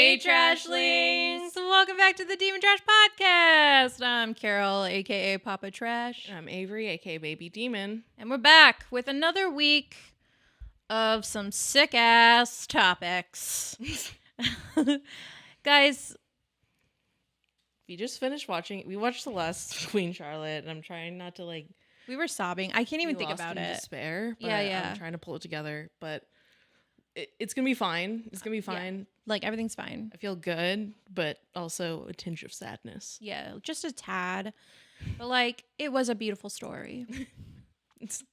Hey, trashlings! Welcome back to the Demon Trash Podcast. I'm Carol, aka Papa Trash. I'm Avery, aka Baby Demon. And we're back with another week of some sick ass topics. Guys, We just finished watching. We watched the last Queen Charlotte, and I'm trying not to we were sobbing. I can't even think about it. Despair. But Yeah. I'm trying to pull it together, but it's gonna be fine. It's gonna be fine. Yeah. Like, everything's fine. I feel good, but also a tinge of sadness. Yeah, just a tad. But, like, it was a beautiful story. It's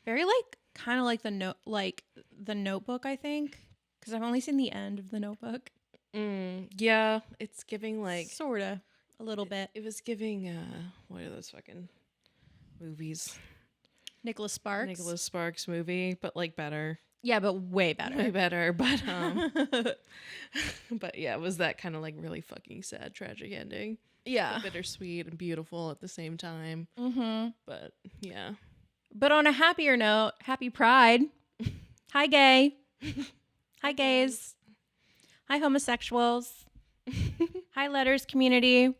very, like, kind of like the Notebook, I think. Because I've only seen the end of the Notebook. Yeah, it's giving like sorta a little bit. It was giving what are those fucking movies? Nicholas Sparks movie, but like better. Yeah, but way better. Way better, but but yeah, it was that kind of like really fucking sad, tragic ending. Yeah, like bittersweet and beautiful at the same time. But yeah. But on a happier note, happy Pride. Hi, gay. Hi, gays. Hi, homosexuals. Hi, letters community.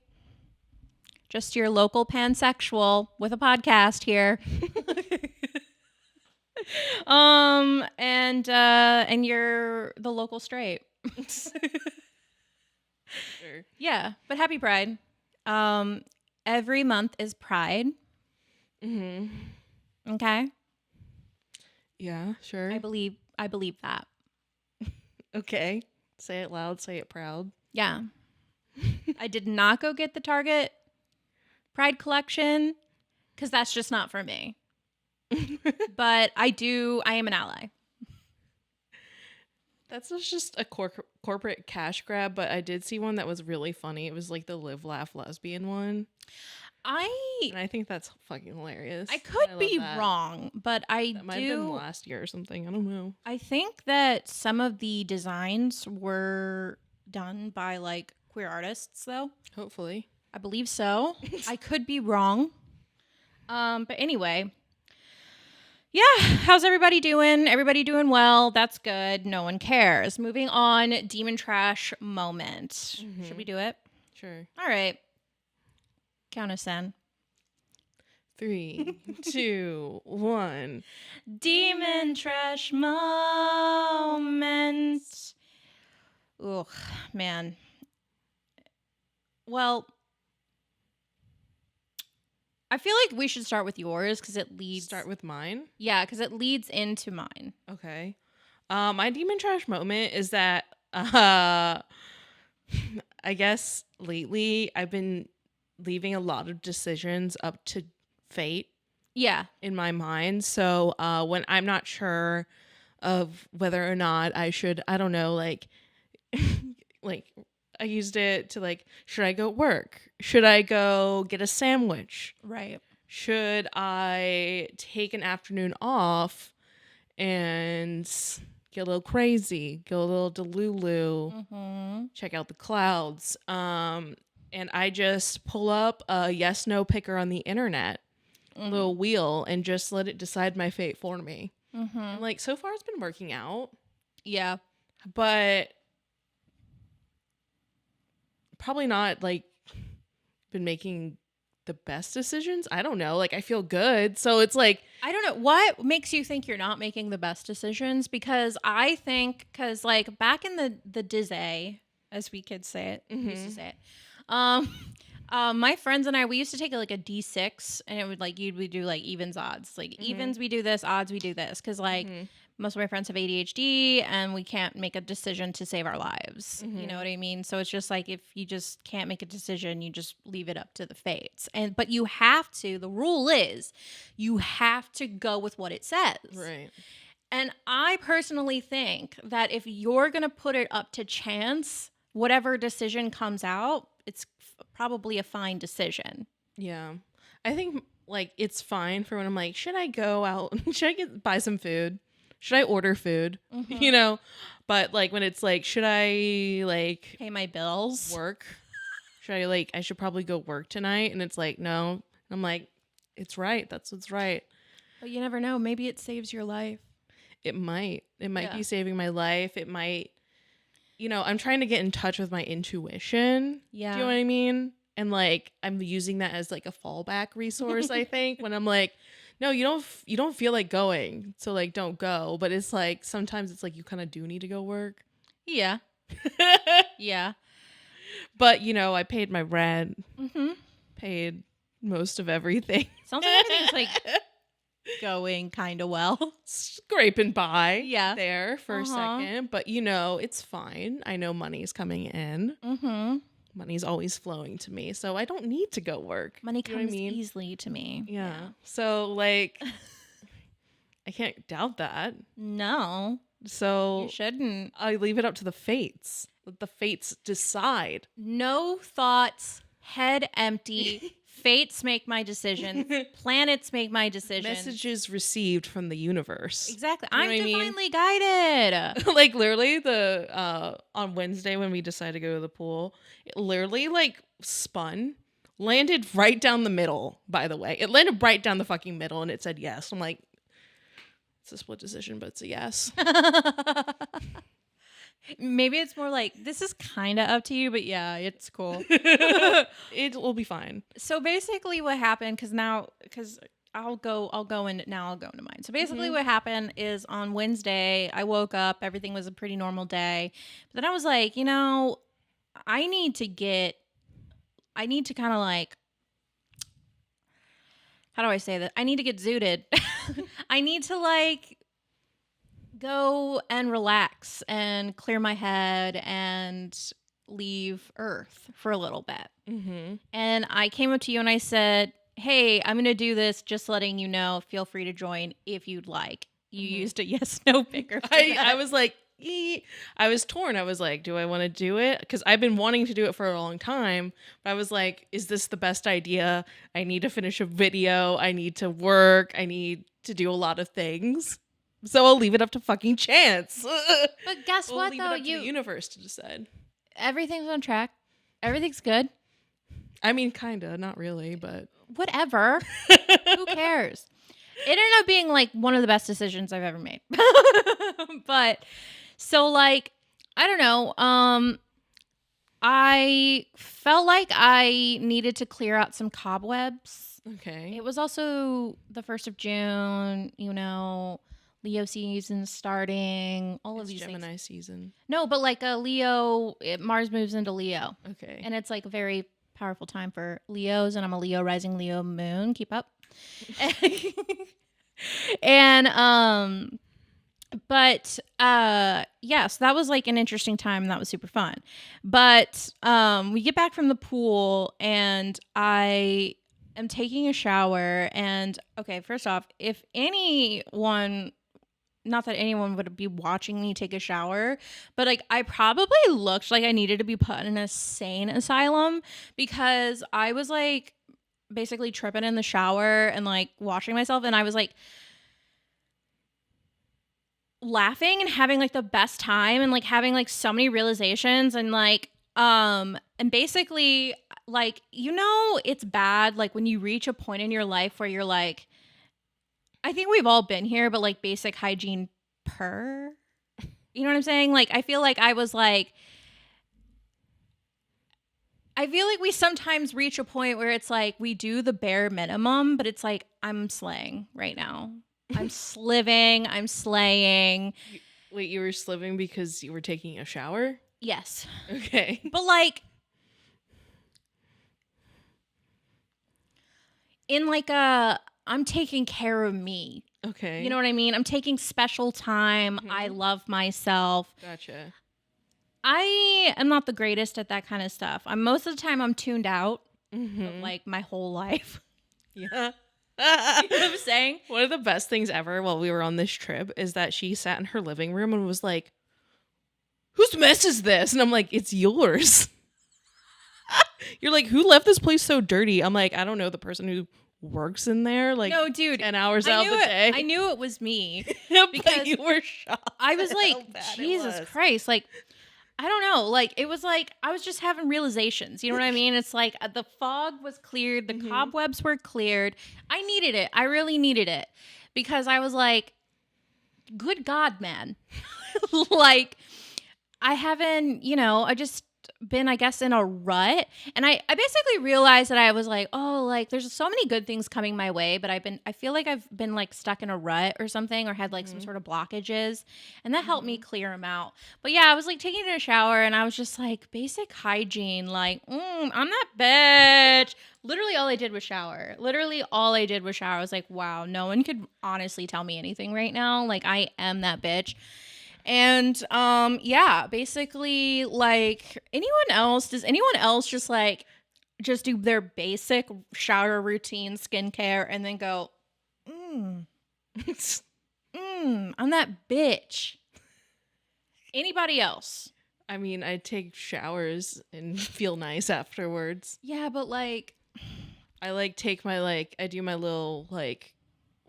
Just your local pansexual with a podcast here. And you're the local straight. Sure. Yeah, but happy Pride. Every month is Pride. Okay. Yeah, sure. I believe that. Okay. Say it loud, say it proud. Yeah. I did not go get the Target Pride collection because that's just not for me. But I am an ally. That's just a corporate cash grab, but I did see one that was really funny. It was like the Live Laugh Lesbian one. And I think that's fucking hilarious. I could be wrong, but that might have been last year or something. I don't know. I think that some of the designs were done by like queer artists, though. Hopefully. I believe so. I could be wrong. But anyway. Yeah, how's everybody doing? Everybody doing well. That's good. No one cares. Moving on, Demon Trash moment. Should we do it? Sure. All right. Count us in. 3, 2, 1. Demon Trash moment. Ugh, man. Well, I feel like we should start with yours because it leads. Start with mine? Yeah, because it leads into mine. Okay. My Demon Trash moment is that I guess lately I've been leaving a lot of decisions up to fate. Yeah. In my mind. So when I'm not sure of whether or not I should, I don't know, like I used it to like, should I go work? Should I go get a sandwich? Right. Should I take an afternoon off and get a little crazy, go a little Delulu, check out the clouds? And I just pull up a yes, no picker on the internet, little wheel, and just let it decide my fate for me. And like, so far it's been working out. Yeah. But probably not like been making the best decisions. I don't know. Like, I feel good. So it's like, I don't know. What makes you think you're not making the best decisions? Because I think, like back in the Dizzy, as we kids say it, we used to say it. My friends and I, we used to take like a D6, and it would like we do like evens, odds. Like evens, we do this. Odds, we do this. Because like most of my friends have ADHD, and we can't make a decision to save our lives. You know what I mean? So it's just like, if you just can't make a decision, you just leave it up to the fates. But you have to. The rule is, you have to go with what it says. right. And I personally think that if you're gonna put it up to chance, whatever decision comes out, it's probably a fine decision. Yeah. I think like it's fine for when I'm like, should I go out? Should I buy some food? Should I order food? You know? But like when it's like, should I like pay my bills? Work? I should probably go work tonight. And it's like, no. I'm like, it's right. That's what's right. But you never know. Maybe it saves your life. It might be saving my life. It might you know, I'm trying to get in touch with my intuition. Yeah. Do you know what I mean? And like, I'm using that as like a fallback resource, I think, when I'm like, no, you don't feel like going. So like, don't go. But it's like, sometimes it's like, you kind of do need to go work. Yeah. Yeah. But, you know, I paid my rent, Mm-hmm. paid most of everything. Sounds like everything's like going kind of well. Scraping by Yeah. there for a second. But, you know, it's fine. I know money's coming in. Mm-hmm. Money's always flowing to me. So I don't need to go work. Money You know what comes I mean? easily to me. Yeah. So, like, I can't doubt that. No, So you shouldn't. I leave it up to the fates. Let the fates decide. No thoughts, head empty. Fates make my decisions. Planets make my decisions. Messages received from the universe. Exactly. You know I'm what I mean? divinely guided. Like literally on Wednesday when we decided to go to the pool, it literally like spun, landed right down the middle, by the way. It landed right down the fucking middle and it said yes. I'm like, it's a split decision, but it's a yes. Maybe it's more like, this is kind of up to you, but yeah, it's cool. It will be fine. So basically what happened, because I'll go into mine. So basically what happened is on Wednesday, I woke up, everything was a pretty normal day. But then I was like, you know, I need to kind of like, how do I say that? I need to get zooted. I need to like go and relax and clear my head and leave Earth for a little bit. Mm-hmm. And I came up to you and I said, hey, I'm going to do this. Just letting you know. Feel free to join if you'd like. You used a yes, no picker. I was like, I was torn. I was like, do I want to do it? Because I've been wanting to do it for a long time. But I was like, is this the best idea? I need to finish a video. I need to work. I need to do a lot of things. So I'll leave it up to fucking chance. But guess We'll what, leave though? it up to the universe to decide. Everything's on track. Everything's good. I mean, kinda, not really, but Whatever. Who cares? It ended up being like one of the best decisions I've ever made. But so like, I don't know. I felt like I needed to clear out some cobwebs. okay. It was also the 1st of June, you know, Leo season starting, all of It's these Gemini things. season. No, but like a Mars moves into Leo. Okay. And it's like a very powerful time for Leos, and I'm a Leo rising, Leo moon. Keep up. And but yeah, so that was like an interesting time. That was super fun. But we get back from the pool and I am taking a shower, and okay, first off, if anyone, not that anyone would be watching me take a shower, but like I probably looked like I needed to be put in an insane asylum because I was like basically tripping in the shower and like washing myself, and I was like laughing and having like the best time and like having like so many realizations and like and basically like, you know, it's bad like when you reach a point in your life where you're like, I think we've all been here, but like basic hygiene you know what I'm saying? Like I feel like we sometimes reach a point where it's like we do the bare minimum, but it's like I'm slaying right now. I'm sliving, I'm slaying. Wait, you were sliving because you were taking a shower? Yes. Okay. But like in like I'm taking care of me. Okay. You know what I mean? I'm taking special time. Mhm. I love myself. Gotcha. I am not the greatest at that kind of stuff. Most of the time I'm tuned out Mm-hmm. of like my whole life. Yeah. You know what I'm saying? One of the best things ever while we were on this trip is that she sat in her living room and was like, whose mess is this? And I'm like, it's yours. You're like, who left this place so dirty? I'm like, I don't know, the person who works in there like No, dude. 10 hours out of the day. I knew it was me. Because because you were shocked. I was how like, bad it Jesus was. Christ. Like, I don't know. Like, it was like, I was just having realizations. You know what I mean? It's like the fog was cleared. The Mhm. cobwebs were cleared. I needed it. I really needed it. Because I was like, good God, man. Like, I haven't, I just been, I guess, in a rut. And I basically realized that I was like, oh, like there's so many good things coming my way, but I feel like I've been like stuck in a rut or something, or had like some sort of blockages. And that helped me clear them out. But yeah, I was like taking a shower and I was just like, basic hygiene, like, I'm that bitch. Literally all I did was shower. Literally all I did was shower. I was like, wow, no one could honestly tell me anything right now. Like, I am that bitch. And yeah, basically, like, does anyone else just do their basic shower routine, skincare, and then go, I'm that bitch? Anybody else? I mean, I take showers and feel nice afterwards. Yeah, but like, I I do my little like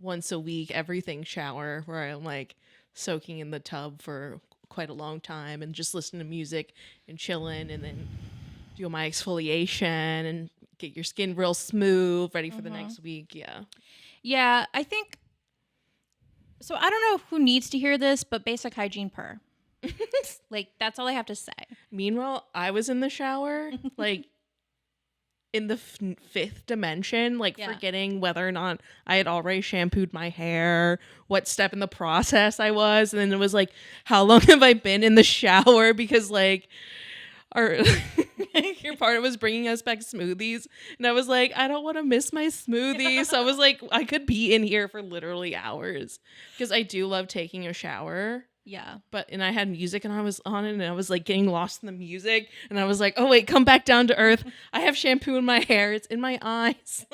once a week everything shower where I'm like soaking in the tub for quite a long time and just listen to music and chilling, and then do my exfoliation and get your skin real smooth, ready for the next week. Yeah, I think so. I don't know who needs to hear this, but basic hygiene per. Like, that's all I have to say. Meanwhile, I was in the shower like in the fifth dimension, like forgetting whether or not I had already shampooed my hair, what step in the process I was, and then it was like, how long have I been in the shower? Because like your partner was bringing us back smoothies, and I was like, I don't want to miss my smoothie. So I was like, I could be in here for literally hours because I do love taking a shower. Yeah. And I had music and I was on it and I was like getting lost in the music, and I was like, oh wait, come back down to earth. I have shampoo in my hair. It's in my eyes.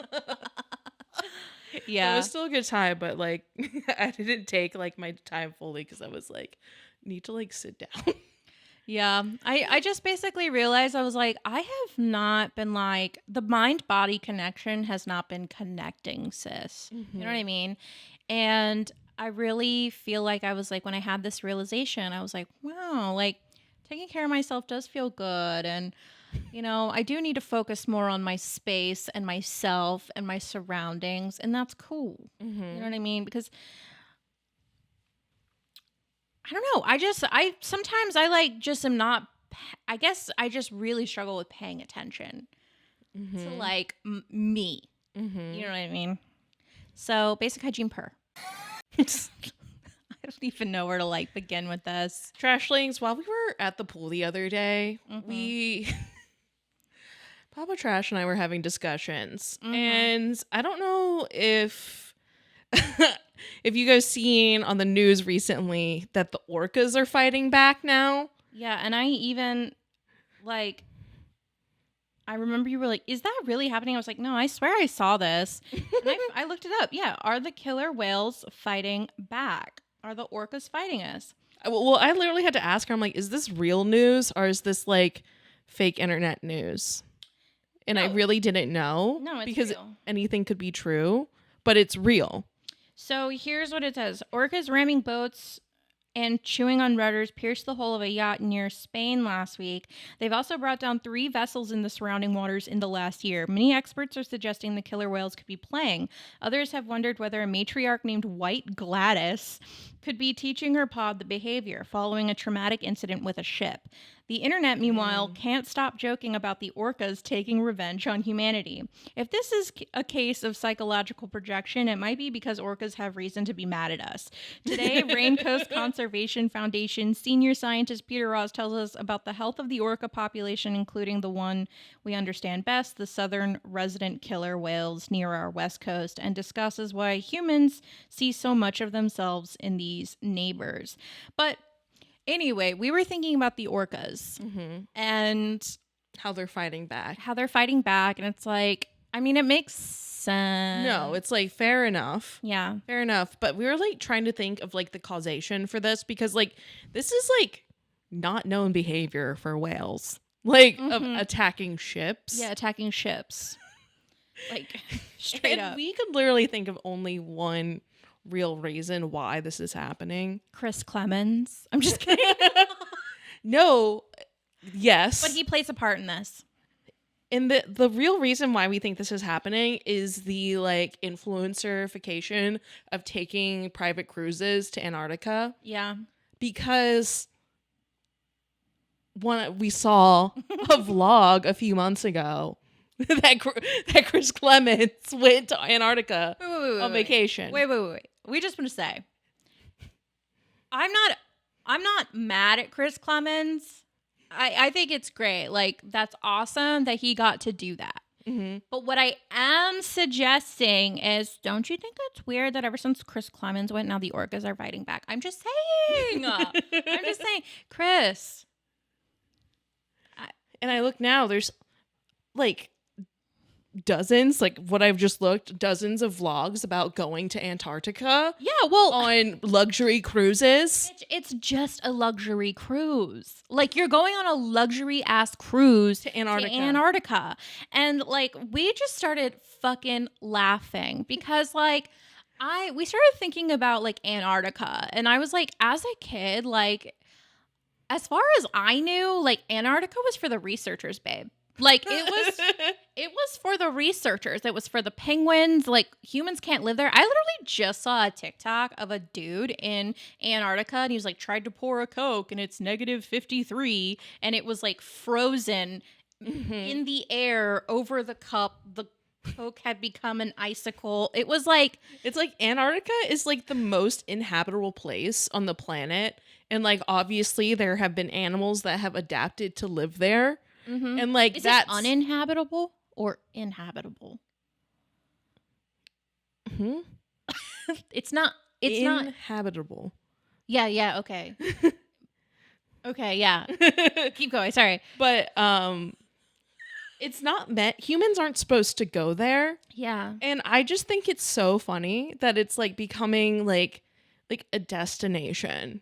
Yeah. It was still a good time, but like I didn't take like my time fully because I was like, need to like sit down. Yeah. I just basically realized, I was like, I have not been like, the mind body connection has not been connecting, sis. You know what I mean? And I really feel like I was like, when I had this realization, I was like, wow, like taking care of myself does feel good. And, I do need to focus more on my space and myself and my surroundings. And that's cool. You know what I mean? Because I don't know. Sometimes I like just am not, I guess I just really struggle with paying attention to like me. You know what I mean? So basic hygiene per. I don't even know where to like begin with this. Trashlings, while we were at the pool the other day, Papa Trash and I were having discussions. And I don't know if if you guys seen on the news recently that the orcas are fighting back now. Yeah, and I even like, I remember you were like, is that really happening? I was like, no, I swear I saw this. And I looked it up. Yeah. Are the killer whales fighting back? Are the orcas fighting us? Well, I literally had to ask her, I'm like, is this real news or is this like fake internet news? And I really didn't know. No, it's because real. Anything could be true, but it's real. So here's what it says. Orcas ramming boats and chewing on rudders pierced the hull of a yacht near Spain last week. They've also brought down 3 vessels in the surrounding waters in the last year. Many experts are suggesting the killer whales could be playing. Others have wondered whether a matriarch named White Gladys could be teaching her pod the behavior following a traumatic incident with a ship. The internet, meanwhile, can't stop joking about the orcas taking revenge on humanity. If this is a case of psychological projection, it might be because orcas have reason to be mad at us. Today, Rain Coast Conservation Foundation senior scientist Peter Ross tells us about the health of the orca population, including the one we understand best, the southern resident killer whales near our west coast, and discusses why humans see so much of themselves in these neighbors. But anyway, we were thinking about the orcas and how they're fighting back. And it's like, I mean, it makes sense. No, it's like fair enough. Yeah. Fair enough. But we were like trying to think of like the causation for this because like this is like not known behavior for whales. Like of attacking ships. Yeah, attacking ships. Like straight up. We could literally think of only one real reason why this is happening. Chris Clemens. I'm just kidding. No. Yes. But he plays a part in this. And the real reason why we think this is happening is the like influencerification of taking private cruises to Antarctica. Yeah. Because we saw a vlog a few months ago that Chris Clements went to Antarctica on vacation. Wait. We just want to say, I'm not mad at Chris Clemens. I think it's great. Like, that's awesome that he got to do that. Mm-hmm. But what I am suggesting is, don't you think it's weird that ever since Chris Clemens went, now the orcas are fighting back? I'm just saying. Chris. And I look now, there's like dozens, like what I've just looked, dozens of vlogs about going to Antarctica. Yeah, well, on luxury cruises. It's just a luxury cruise. Like, you're going on a luxury ass cruise to Antarctica. And like, we just started fucking laughing because like we started thinking about like Antarctica, and I was like, as a kid, like, as far as I knew, like, Antarctica was for the researchers, babe. Like, it was for the researchers. It was for the penguins. Like, humans can't live there. I literally just saw a TikTok of a dude in Antarctica, and he was like, tried to pour a Coke and it's -53, and it was like frozen in the air over the cup. The Coke had become an icicle. It was like, it's like Antarctica is like the most inhabitable place on the planet, and like obviously there have been animals that have adapted to live there. Mm-hmm. And like, is that's it uninhabitable or inhabitable? It's not inhabitable. Yeah, okay. Okay, yeah. Keep going, sorry. But it's not meant, humans aren't supposed to go there. Yeah. And I just think it's so funny that it's like becoming like a destination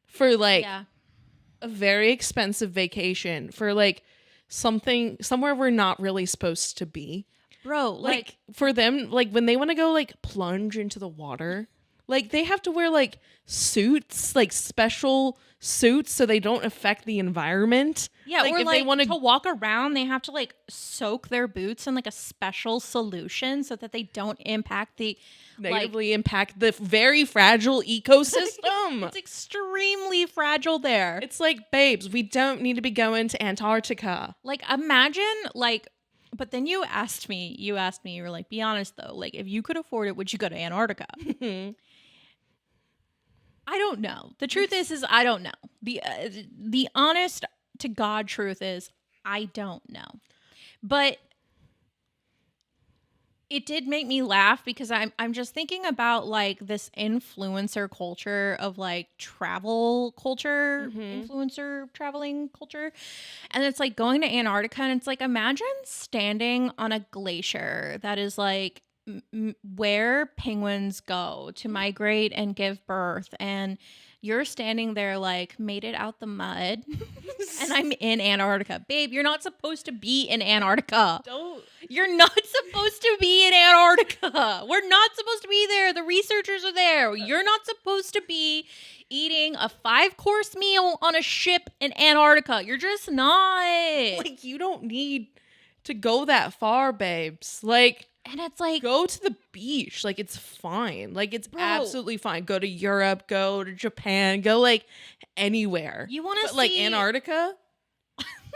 for like a very expensive vacation for like somewhere we're not really supposed to be. Bro, like for them, like when they want to go like plunge into the water, like they have to wear like suits, like special suits so they don't affect the environment. Yeah, like or if like they want to walk around, they have to like soak their boots in like a special solution so that they don't impact the negatively impact the very fragile ecosystem. It's extremely fragile there. It's like, babes, we don't need to be going to Antarctica. Like, imagine like, but then you asked me, you were like, be honest though, like, if you could afford it, would you go to Antarctica? I don't know. The truth is I don't know. The honest to God truth is I don't know. But it did make me laugh because I'm just thinking about like this influencer culture of like travel culture, influencer traveling culture. And it's like going to Antarctica, and it's like, imagine standing on a glacier that is like where penguins go to migrate and give birth, and you're standing there like, made it out the mud. And I'm in Antarctica. Babe, you're not supposed to be in Antarctica. You're not supposed to be in Antarctica. We're not supposed to be there. The researchers are there. You're not supposed to be eating a 5-course meal on a ship in Antarctica. You're just not. Like, you don't need to go that far, babes. Like, and it's like, go to the beach. Like, it's fine. Like, it's absolutely fine. Go to Europe, go to Japan, go like anywhere. You want to see like Antarctica?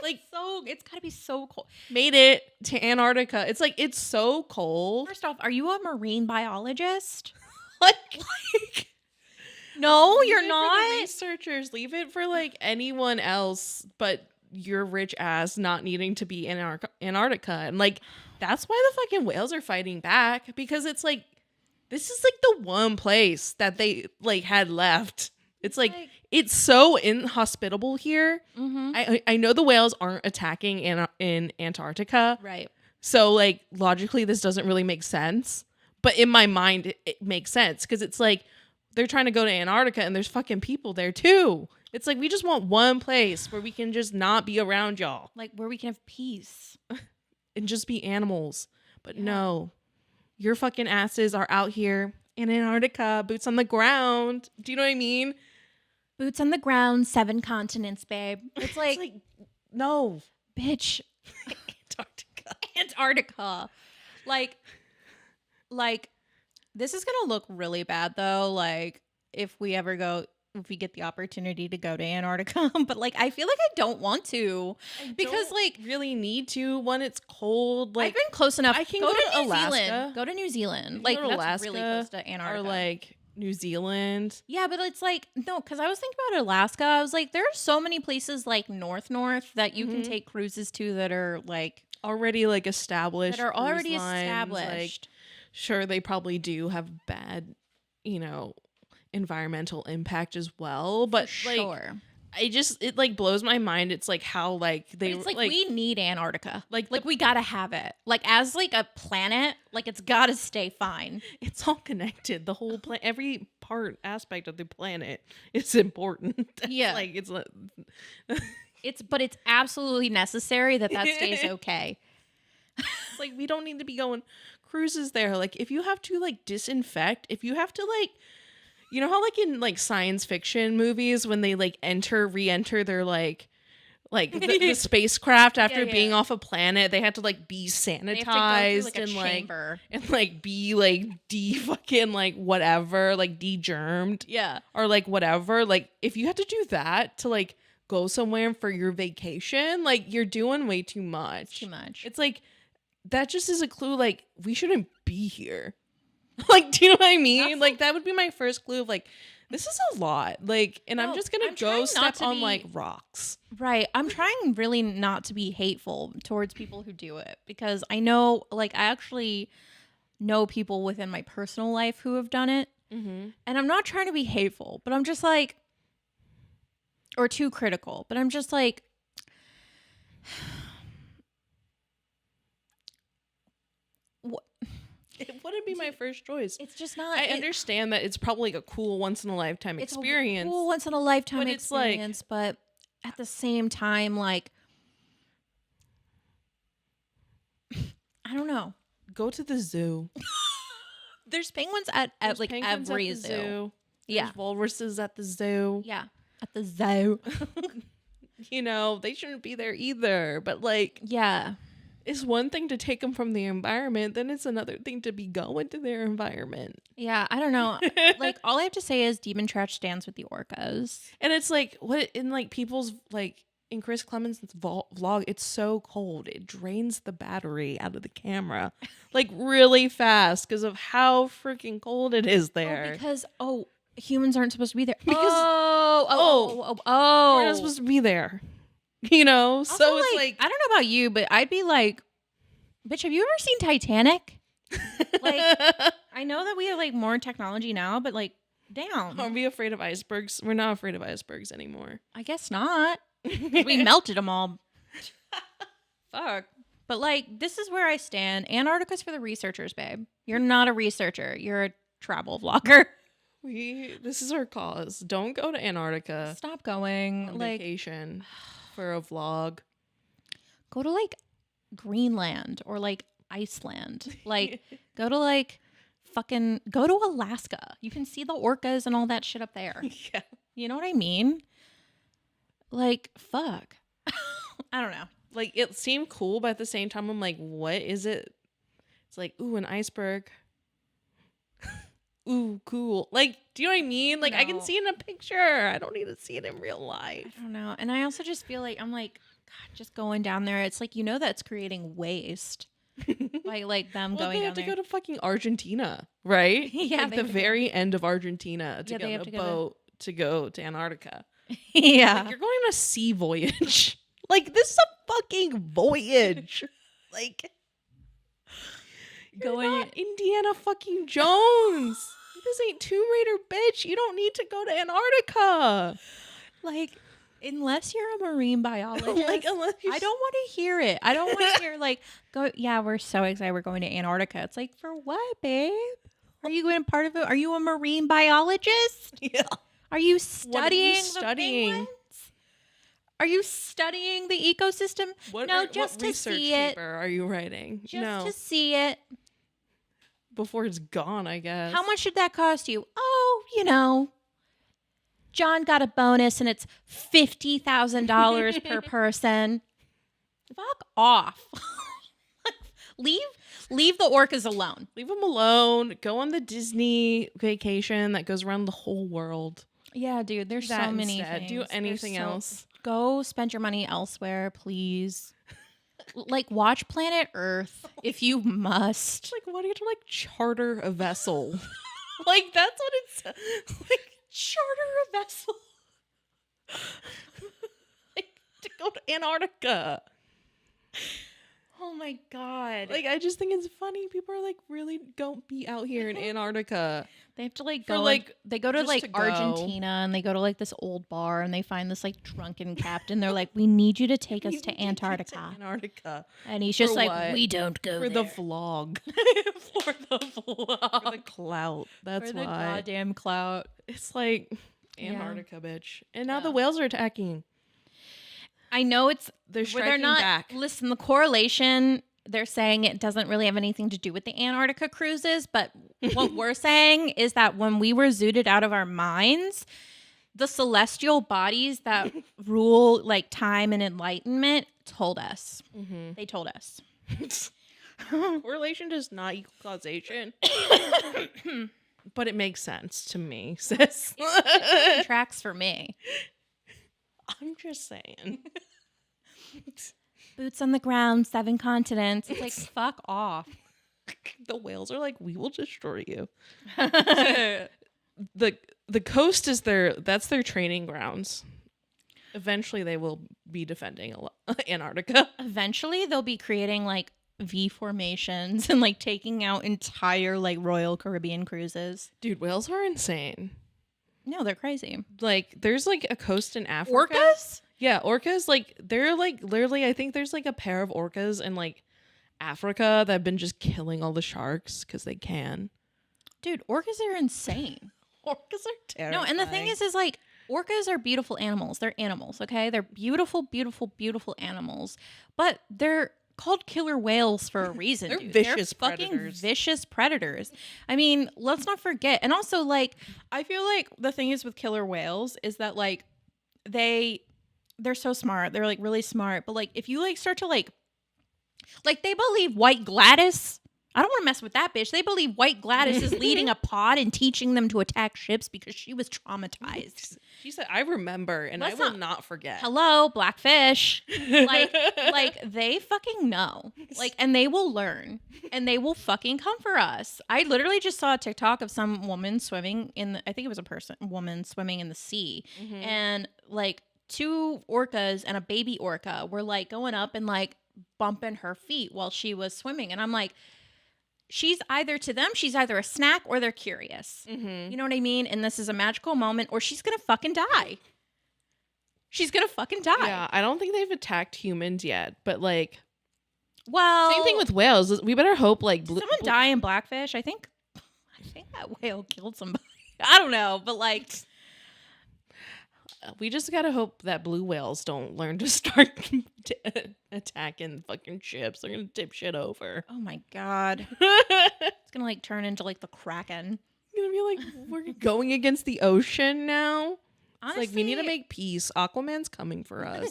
Like, so it's gotta be so cold. Made it to Antarctica. It's like, it's so cold. First off, are you a marine biologist? like no, you're leave it not. For the researchers, leave it for like anyone else but your rich ass not needing to be in Antarctica. And like, that's why the fucking whales are fighting back, because it's like, this is like the one place that they like had left. It's like it's so inhospitable here. I know the whales aren't attacking in Antarctica, right? So like logically this doesn't really make sense, but in my mind it makes sense, because it's like they're trying to go to Antarctica and there's fucking people there too. It's like, we just want one place where we can just not be around y'all, like where we can have peace and just be animals. But no, your fucking asses are out here in Antarctica, boots on the ground. Do you know what I mean? Boots on the ground, 7 continents, babe. It's like no, bitch. Antarctica. Like this is gonna look really bad though. Like, if we ever go if we get the opportunity to go to Antarctica. But like, I feel like I don't want to because like really need to when it's cold. Like I've been close enough. I can go go to to New Alaska. Zealand. Go to New Zealand. Like go to that's really Alaska close to Antarctica. or like New Zealand. Yeah, but it's like no, because I was thinking about Alaska. I was like, there are so many places like north that you can take cruises to that are like already like established. That are cruise already lines. established. Like, sure, they probably do have bad, environmental impact as well. But like, sure. it like blows my mind. It's like how like they But it's like we need Antarctica. Like we gotta have it. Like as like a planet, like it's gotta stay fine. It's all connected. The whole planet, every aspect of the planet is important. Yeah, like it's but it's absolutely necessary that stays okay. It's like we don't need to be going cruises there. Like if you have to like disinfect, if you have to like, you know how like in like science fiction movies when they like re-enter their like the spacecraft after being off a planet, they have to like be sanitized and chamber. like be like fucking like whatever, like de-germed. Yeah. Or like whatever. Like if you have to do that to like go somewhere for your vacation, like you're doing way too much. Too much. It's like that just is a clue like we shouldn't be here. Like, do you know what I mean? Like that would be my first clue of like this is a lot. Like, and I'm just gonna go step on like rocks. Right. I'm trying really not to be hateful towards people who do it because I know, like, I actually know people within my personal life who have done it, and I'm not trying to be hateful, but I'm just like, or too critical, but I'm just like. It wouldn't be my first choice. It's just not. I understand that it's probably like a cool once in a lifetime experience. A cool once in a lifetime experience, but at the same time, like, I don't know. Go to the zoo. There's penguins at like every zoo. Yeah, there's walruses at the zoo. Yeah, at the zoo. They shouldn't be there either. But like, yeah. It's one thing to take them from the environment, then it's another thing to be going to their environment. Yeah, I don't know. Like, all I have to say is Demon Trash stands with the orcas. And it's like, what in like people's, like, in Chris Clemens' vlog, it's so cold. It drains the battery out of the camera, like, really fast because of how freaking cold it is there. Because humans aren't supposed to be there. Because, we're not supposed to be there. Also, so it's like I don't know about you, but I'd be like, bitch, have you ever seen Titanic? Like, I know that we have like more technology now, but like, damn. Are we afraid of icebergs? We're not afraid of icebergs anymore. I guess not. We melted them all. Fuck. But like, this is where I stand. Antarctica's for the researchers, babe. You're not a researcher. You're a travel vlogger. This is our cause. Don't go to Antarctica. Stop going. On vacation. For a vlog. Go to like Greenland or like Iceland. Like go to Alaska. You can see the orcas and all that shit up there. Yeah. You know what I mean? Like, fuck. I don't know. Like it seemed cool, but at the same time I'm like, what is it? It's like, ooh, an iceberg. Ooh, cool. Like, do you know what I mean? Like, I can see it in a picture. I don't need to see it in real life. I don't know. And I also just feel like, I'm like, God, just going down there. It's like, that's creating waste. like them going down there. They have to go to fucking Argentina, right? Yeah. Like the very end of Argentina to get on a boat to go to Antarctica. Yeah. Like, you're going on a sea voyage. Like, this is a fucking voyage. Like... You're not Indiana fucking Jones. This ain't Tomb Raider, bitch. You don't need to go to Antarctica. Like, unless you're a marine biologist, I don't want to hear it. I don't want to hear like, go. Yeah, we're so excited we're going to Antarctica. It's like, for what, babe? Are you going part of it? Are you a marine biologist? Yeah. Are you studying the penguins? Are you studying the ecosystem? What to see it. Are you writing? Just to see it. Before it's gone, I guess. How much did that cost you? Oh, John got a bonus and it's $50,000 per person. Fuck off. Leave the orcas alone. Leave them alone. Go on the Disney vacation that goes around the whole world. Yeah, dude, there's so many things. Do anything else. Go spend your money elsewhere, please. Like, watch Planet Earth if you must. Like, why do you have to like charter a vessel? Like, that's what it's like. Charter a vessel. Like, to go to Antarctica. Oh my god. Like, I just think it's funny. People are like, really don't be out here in Antarctica. They have to like go they go to like Argentina and they go to like this old bar and they find this like drunken captain. They're like, we need you to take us to Antarctica. And he's just like, what? We don't go for there. The vlog. For the vlog. For the clout. That's for why. The goddamn clout. It's like Antarctica, bitch. And now the whales are attacking. I know they're striking back. Listen, the correlation, they're saying it doesn't really have anything to do with the Antarctica cruises, but what we're saying is that when we were zooted out of our minds, the celestial bodies that rule like time and enlightenment told us. Mm-hmm. They told us. Correlation does not equal causation. But it makes sense to me, sis. It tracks for me. I'm just saying. Boots on the ground, 7 continents. It's like, fuck off. The whales are like, we will destroy you. The coast is that's their training grounds. Eventually they will be defending Antarctica. Eventually they'll be creating like V formations and like taking out entire like Royal Caribbean cruises. Dude, whales are insane. No, they're crazy. Like, there's like a coast in Africa. Orcas? Yeah, orcas. Like, they're like literally, I think there's like a pair of orcas in like Africa that have been just killing all the sharks because they can. Dude, orcas are insane. Orcas are terrifying. No, and the thing is like, orcas are beautiful animals. They're animals, okay? They're beautiful, beautiful, beautiful animals. But they're called killer whales for a reason. They're dude. vicious They're predators. Fucking vicious predators. I mean, let's not forget. And also, like, I feel like the thing is with killer whales is that like they're so smart. They're like really smart. But like if you like start to like they believe White Gladys. I don't want to mess with that bitch. They believe White Gladys is leading a pod and teaching them to attack ships because she was traumatized. She said, I remember, and I will not forget. Hello, Blackfish. like they fucking know. Like, and they will learn. And they will fucking come for us. I literally just saw a TikTok of some woman swimming I think it was woman swimming in the sea. Mm-hmm. And like 2 orcas and a baby orca were like going up and like bumping her feet while she was swimming. And I'm like, she's either a snack or they're curious. Mm-hmm. You know what I mean? And this is a magical moment or she's going to fucking die. She's going to fucking die. Yeah, I don't think they've attacked humans yet, but like, well, same thing with whales. We better hope like someone die in Blackfish. I think that whale killed somebody. I don't know, but like, we just gotta hope that blue whales don't learn to start attacking fucking ships. They're gonna tip shit over. Oh my god. It's gonna like turn into like the Kraken. It's gonna be like, we're going against the ocean now. Honestly, it's like, we need to make peace. Aquaman's coming for us.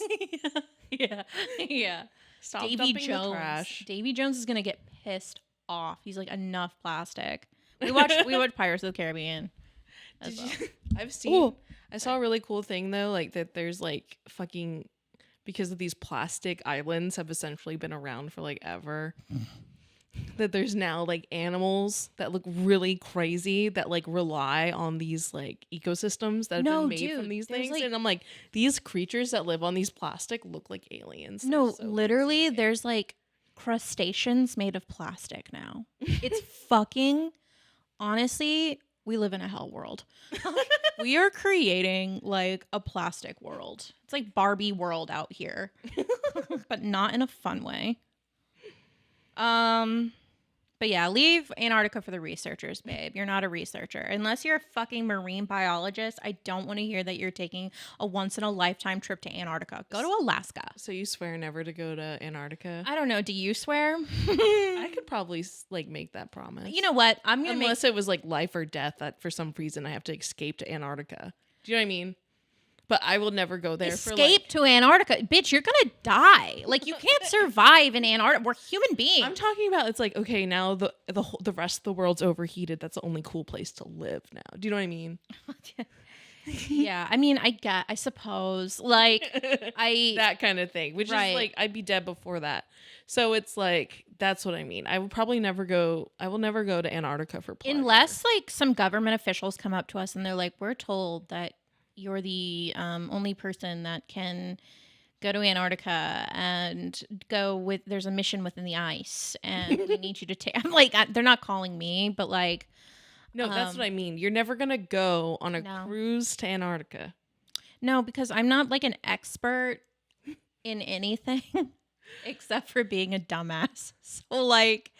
Yeah. Stop Davy dumping Jones. the trash. Davy Jones is gonna get pissed off. He's like, enough plastic. We watched Pirates of the Caribbean. I saw a really cool thing though, like that there's like fucking, because of these plastic islands have essentially been around for like ever, that there's now like animals that look really crazy that like rely on these like ecosystems that have been made from these things. Like, and I'm like, these creatures that live on these plastic look like aliens. No, so literally crazy. There's like crustaceans made of plastic now. It's fucking, honestly, we live in a hell world. We are creating like a plastic world. It's like Barbie world out here, but not in a fun way. But yeah, leave Antarctica for the researchers, babe. You're not a researcher. Unless you're a fucking marine biologist, I don't want to hear that you're taking a once-in-a-lifetime trip to Antarctica. Go to Alaska. So you swear never to go to Antarctica? I don't know. Do you swear? I could probably like make that promise. You know what? Unless it was like life or death that for some reason I have to escape to Antarctica. Do you know what I mean? But I will never go there. Escape to Antarctica. Bitch, you're going to die. Like, you can't survive in Antarctica. We're human beings. I'm talking about, it's like, okay, now the rest of the world's overheated. That's the only cool place to live now. Do you know what I mean? Yeah, I mean, I suppose, like, that kind of thing, which Right. is like I'd be dead before that. So it's like that's what I mean. I will never go to Antarctica for pleasure. unless like some government officials come up to us and they're like, we're told that you're the only person that can go to Antarctica and there's a mission within the ice and we need you to take. I'm like, they're not calling me, but like, No, that's what I mean. You're never gonna go on a No. cruise to Antarctica. no, because I'm not like an expert in anything except for being a dumbass. So like,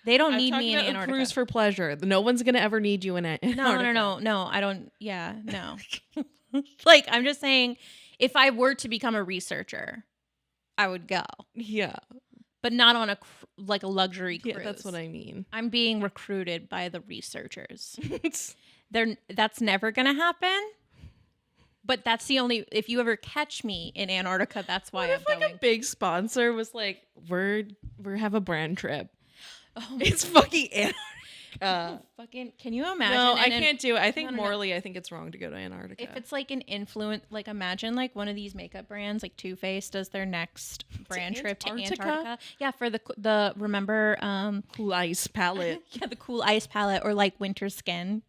they don't I'm need talking me in about a Antarctica. cruise for pleasure. No one's gonna ever need you in Antarctica. No, I don't. Yeah, no. Like, I'm just saying, if I were to become a researcher, I would go, Yeah, but not on a luxury cruise. yeah, that's what I mean. I'm being recruited by the researchers. That's never gonna happen. But that's the only. If you ever catch me in Antarctica, that's why What if I'm like going. a big sponsor was like, we have a brand trip. Oh, It's fucking Antarctica. fucking. Can you imagine? No, I And can't do it. I think no. morally, I think it's wrong to go to Antarctica. If it's like an influence, like imagine like one of these makeup brands, like Too Faced, does their next brand trip to Antarctica? Antarctica. Yeah, for the remember, Cool ice palette. yeah, the cool ice palette or like winter skin.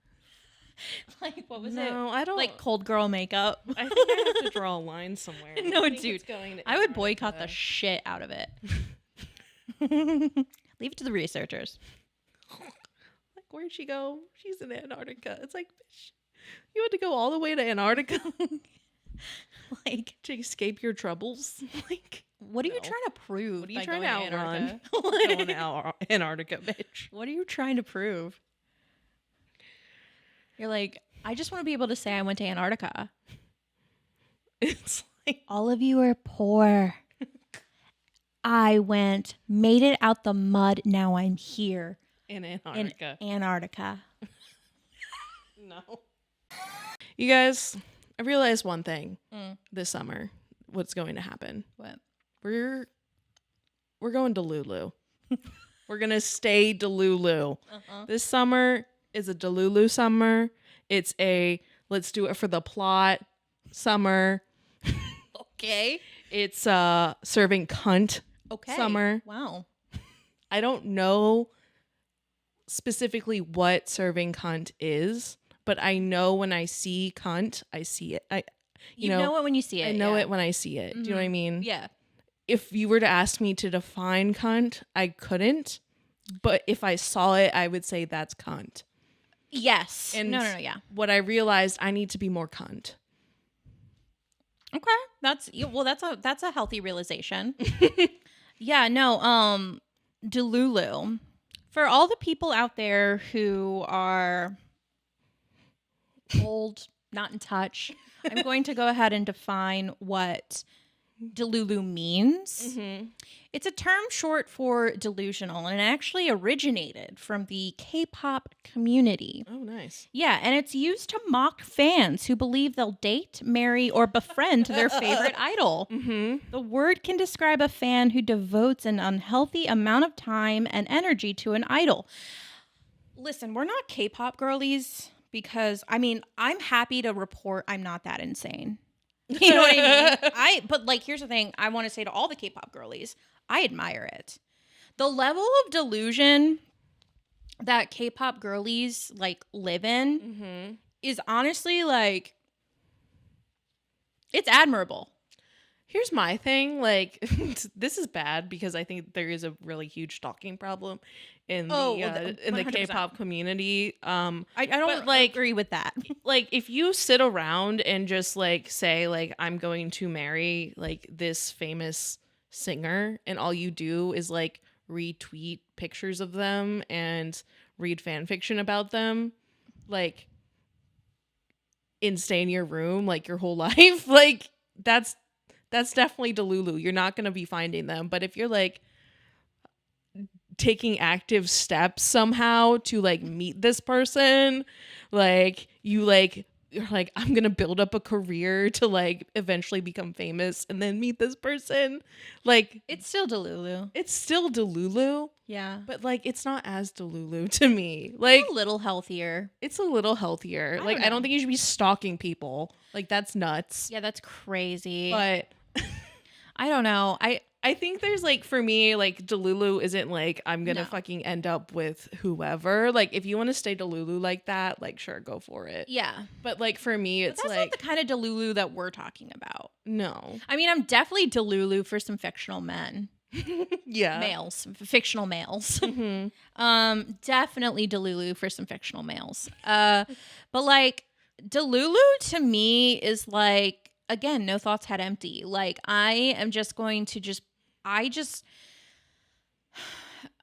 Like what was it? No, I don't. Like cold girl makeup. I think I have to draw a line somewhere. No, I think dude, it's going to I would Antarctica. boycott the shit out of it. Leave it to the researchers. Like, where'd she go? She's in Antarctica. It's like, bitch, you had to go all the way to Antarctica Like, to escape your troubles. Like, what are you No. trying to prove? what are you by trying going to outrun? Antarctica? Going to Antarctica, bitch. What are you trying to prove? You're like, I just want to be able to say I went to Antarctica. It's like, All of you are poor. I made it out the mud. Now I'm here in in Antarctica. Antarctica. No. You guys, I realized one thing this summer. What's going to happen? What? We're going to Delulu. We're gonna stay Delulu. This summer is a Delulu summer. It's a let's do it for the plot summer. Okay. It's serving cunt Okay. summer. Wow. I don't know specifically what serving cunt is, but I know when I see cunt, I see it. You know it when you see it. I know yeah. it when I see it. Do you know what I mean? Yeah. If you were to ask me to define cunt, I couldn't. But if I saw it, I would say that's cunt. Yes. And no, yeah. what I realized, I need to be more cunt. Okay. That's a healthy realization. Yeah, no, Delulu. For all the people out there who are old, not in touch, I'm going to go ahead and define what Delulu means. It's a term short for delusional, and it actually originated from the K-pop community. Oh, nice. Yeah, and it's used to mock fans who believe they'll date, marry, or befriend their favorite idol. The word can describe a fan who devotes an unhealthy amount of time and energy to an idol. Listen, we're not K-pop girlies because, I mean, I'm happy to report I'm not that insane. You know what I mean? But like, here's the thing I want to say to all the K-pop girlies, I admire it. The level of delusion that K-pop girlies like live in is honestly like, it's admirable. Here's my thing. Like, this is bad because I think there is a really huge stalking problem in the 100%. K-pop community. I don't But, like, agree with that. Like, if you sit around and just like say like I'm going to marry like this famous singer, and all you do is like retweet pictures of them and read fan fiction about them, like, and stay in your room like your whole life, like that's definitely Delulu. You're not gonna be finding them. But if you're like taking active steps somehow to like meet this person, like you're like I'm gonna build up a career to like eventually become famous and then meet this person, like It's still Delulu. it's still Delulu. Yeah. But like it's not as Delulu to me. Like A little healthier. it's a little healthier. Like I don't think you should be stalking people. Like that's nuts. Yeah, that's crazy. But I don't know. I think there's like for me like Delulu isn't like I'm gonna fucking end up with whoever. Like if you want to stay Delulu like that, like sure, go for it. Yeah. But like for me, it's that's like not the kind of Delulu that we're talking about. no. I mean, I'm definitely Delulu for some fictional men. Yeah. Males, fictional males. Definitely Delulu for some fictional males. But like Delulu to me is like, again, no thoughts had empty. Like I am just going to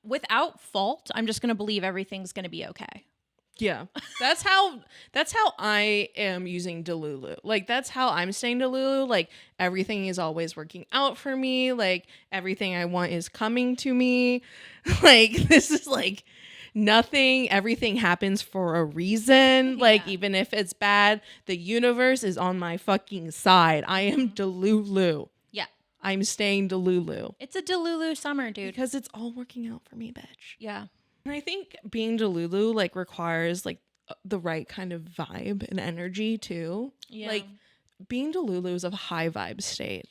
without fault, I'm just going to believe everything's going to be okay. Yeah. That's how I am using Delulu. Like that's how I'm staying Delulu. Like everything is always working out for me. Like everything I want is coming to me. Like this is like nothing, everything happens for a reason. Like even if it's bad, the universe is on my fucking side. I am Delulu. Yeah. I'm staying Delulu. It's a Delulu summer, dude. Because it's all working out for me, bitch. Yeah. And I think being Delulu like requires like the right kind of vibe and energy too. Yeah. Like being Delulu is a high vibe state.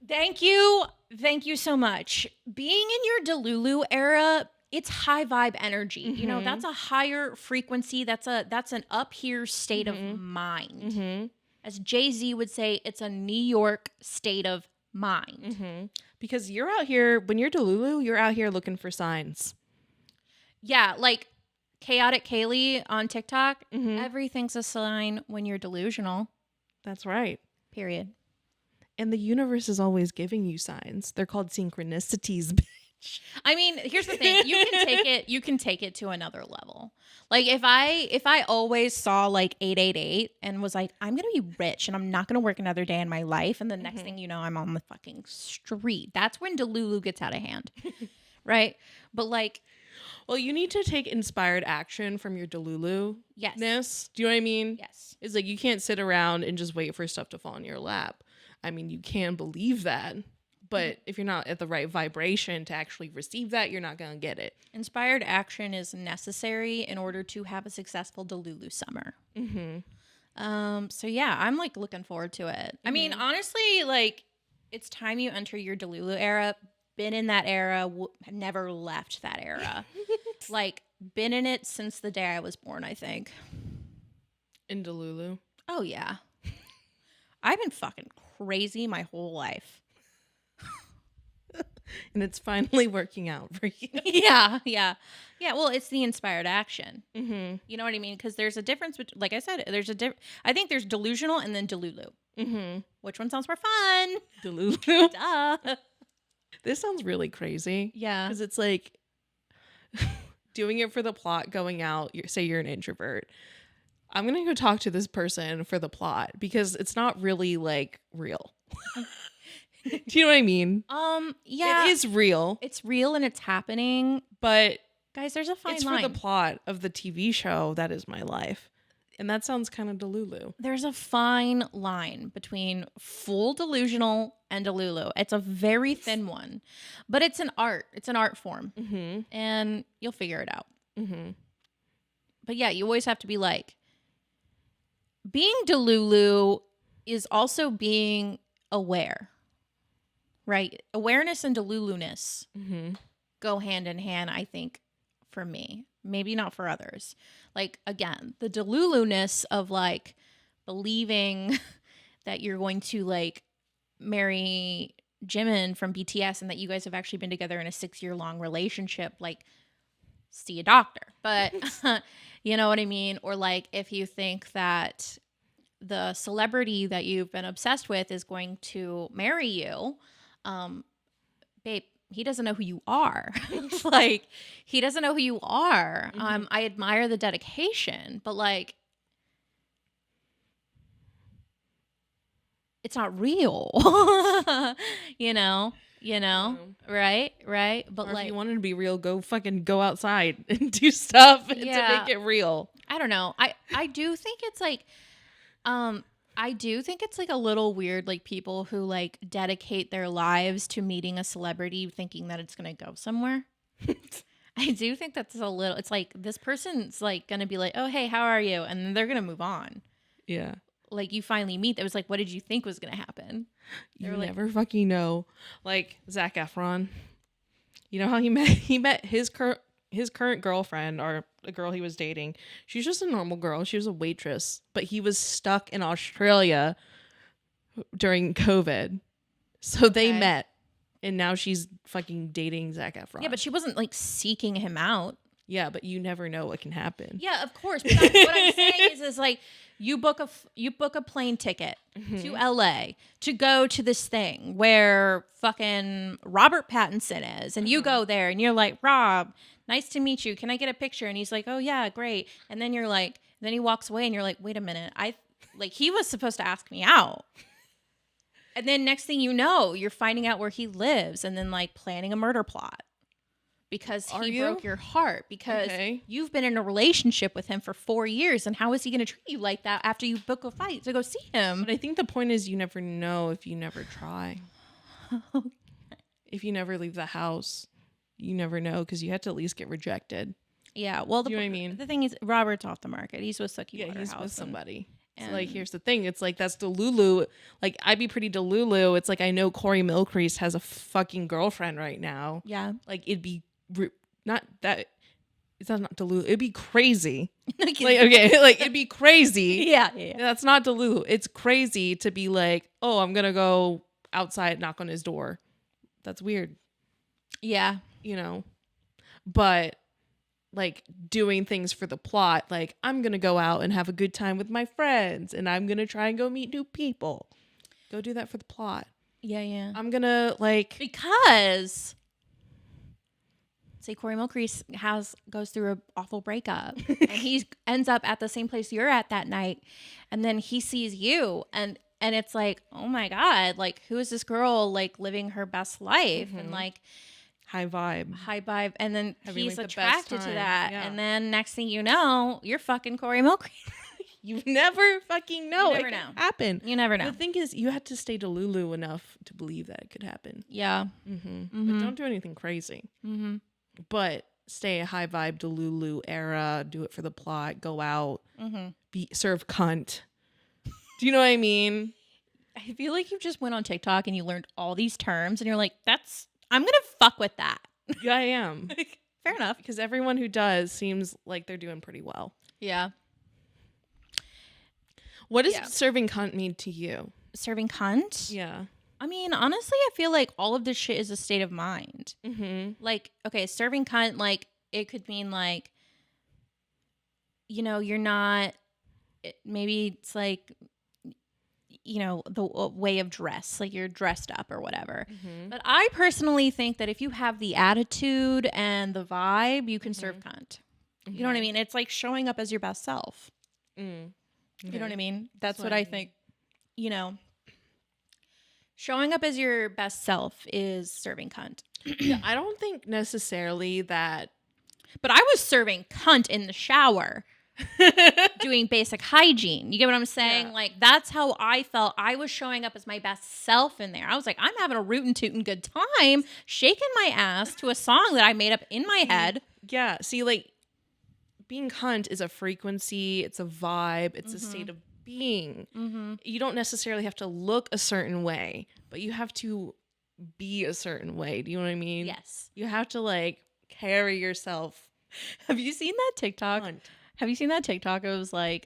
Thank you. Thank you so much. Being in your Delulu era, it's high vibe energy. You know, that's a higher frequency. That's an up here state of mind. As Jay-Z would say, it's a New York state of mind. Because you're out here, when you're Delulu, you're out here looking for signs. Yeah, like Chaotic Kaylee on TikTok, everything's a sign when you're delusional. That's right. Period. And the universe is always giving you signs. They're called synchronicities, bitch. I mean, here's the thing. You can take it to another level. Like if I always saw like 888 and was like, I'm going to be rich and I'm not going to work another day in my life, and the next thing you know, I'm on the fucking street. That's when Delulu gets out of hand. Right? But like, well, you need to take inspired action from your Delulu-ness. Yes. Do you know what I mean? Yes. It's like you can't sit around and just wait for stuff to fall in your lap. I mean, you can believe that, but if you're not at the right vibration to actually receive that, you're not going to get it. Inspired action is necessary in order to have a successful Delulu summer. So yeah, I'm like looking forward to it. I mean, honestly, like it's time you enter your Delulu era. Been in that era, never left that era. Like been in it since the day I was born, I think. In Delulu? Oh yeah. I've been fucking crazy my whole life. And it's finally working out for you. Yeah. Well, it's the inspired action. You know what I mean? Because there's a difference. Like I said, I think there's delusional and then Delulu. Which one sounds more fun? Delulu. Duh. This sounds really crazy. Yeah. Because it's like doing it for the plot, going out, say you're an introvert. I'm going to go talk to this person for the plot because it's not really like real. Do you know what I mean? Yeah. It is real. It's real and it's happening. But guys, there's a fine it's line. for the plot of the TV show that is my life. And that sounds kind of Delulu. There's a fine line between full delusional and Delulu. It's a very thin one, but it's an art. It's an art form, and you'll figure it out. But yeah, you always have to be like, being Delulu is also being aware, right? Awareness and Delulu-ness go hand in hand, I think, for me. Maybe not for others. Like, again, the Delulu-ness of like believing that you're going to like marry Jimin from BTS and that you guys have actually been together in a 6-year-long relationship, like, see a doctor. But you know what I mean? Or like if you think that the celebrity that you've been obsessed with is going to marry you, babe, he doesn't know who you are. Like, he doesn't know who you are. I admire the dedication, but like, it's not real. you know, right? But or like, if you wanted to be real, go outside and do stuff to make it real. I don't know. I do think it's like, I do think it's like a little weird, like people who like dedicate their lives to meeting a celebrity thinking that it's going to go somewhere. I do think that's a little, it's like this person's like going to be like, oh, hey, how are you? And then they're going to move on. Yeah. Like you finally meet. It was like, what did you think was going to happen? You never fucking know. Like Zac Efron. You know how he met his current girlfriend, or the girl he was dating. She was just a normal girl. She was a waitress. But he was stuck in Australia during COVID. So they met. And now she's fucking dating Zac Efron. Yeah, but she wasn't like seeking him out. Yeah, but you never know what can happen. Yeah, of course. But what I'm saying is like you book a plane ticket to LA to go to this thing where fucking Robert Pattinson is, and you go there and you're like, Rob, nice to meet you. Can I get a picture? And he's like, oh yeah, great. And then you're like, then he walks away and you're like, wait a minute, he was supposed to ask me out. And then next thing you know, you're finding out where he lives and then like planning a murder plot because he broke your heart because you've been in a relationship with him for 4 years. And how is he going to treat you like that after you book a flight to go see him? But I think the point is you never know if you never try. If you never leave the house, you never know because you have to at least get rejected. Yeah. Well, you know what I mean? The thing is, Robert's off the market. He's with Sucky Waterhouse. Yeah, he's with somebody. So like, here's the thing. It's like, that's Delulu. Like, I'd be pretty Delulu. It's like, I know Corey Milcrease has a fucking girlfriend right now. Yeah. Like, it'd be not that. It's not Delulu. It'd be crazy. Like, okay, like, it'd be crazy. Yeah. That's not Delulu. It's crazy to be like, oh, I'm going to go outside, knock on his door. That's weird. Yeah. You know? But like doing things for the plot, like I'm gonna go out and have a good time with my friends and I'm gonna try and go meet new people. Go do that for the plot. Yeah. I'm gonna because say Corey Milcrease goes through an awful breakup and he ends up at the same place you're at that night, and then he sees you and it's like, oh my God, like who is this girl like living her best life and like high vibe, and then having he's like attracted to that, and then next thing you know, you're fucking Corey Milcrease. You never fucking know. You never know. Happen. You never know. The thing is, you had to stay Delulu enough to believe that it could happen. Yeah. But don't do anything crazy. But stay a high vibe Delulu era. Do it for the plot. Go out. Serve cunt. Do you know what I mean? I feel like you just went on TikTok and you learned all these terms, and you're like, I'm going to fuck with that. Yeah, I am. Fair enough. Because everyone who does seems like they're doing pretty well. Yeah. What does serving cunt mean to you? Serving cunt? Yeah. I mean, honestly, I feel like all of this shit is a state of mind. Like, okay, serving cunt, like, it could mean like, you know, you're not, maybe it's like, you know, the way of dress, like you're dressed up or whatever. But I personally think that if you have the attitude and the vibe, you can serve cunt. You know what I mean? It's like showing up as your best self. You know what I mean? That's what I think, you know, showing up as your best self is serving cunt. Yeah, I don't think necessarily that. But I was serving cunt in the shower. Doing basic hygiene. You get what I'm saying? Yeah. Like, that's how I felt. I was showing up as my best self in there. I was like, I'm having a rootin' tootin' good time, shaking my ass to a song that I made up in my head. Yeah. See, like, being cunt is a frequency, it's a vibe, it's a state of being. You don't necessarily have to look a certain way, but you have to be a certain way. Do you know what I mean? Yes. You have to, like, carry yourself. Have you seen that TikTok? Cunt. Have you seen that TikTok? It was like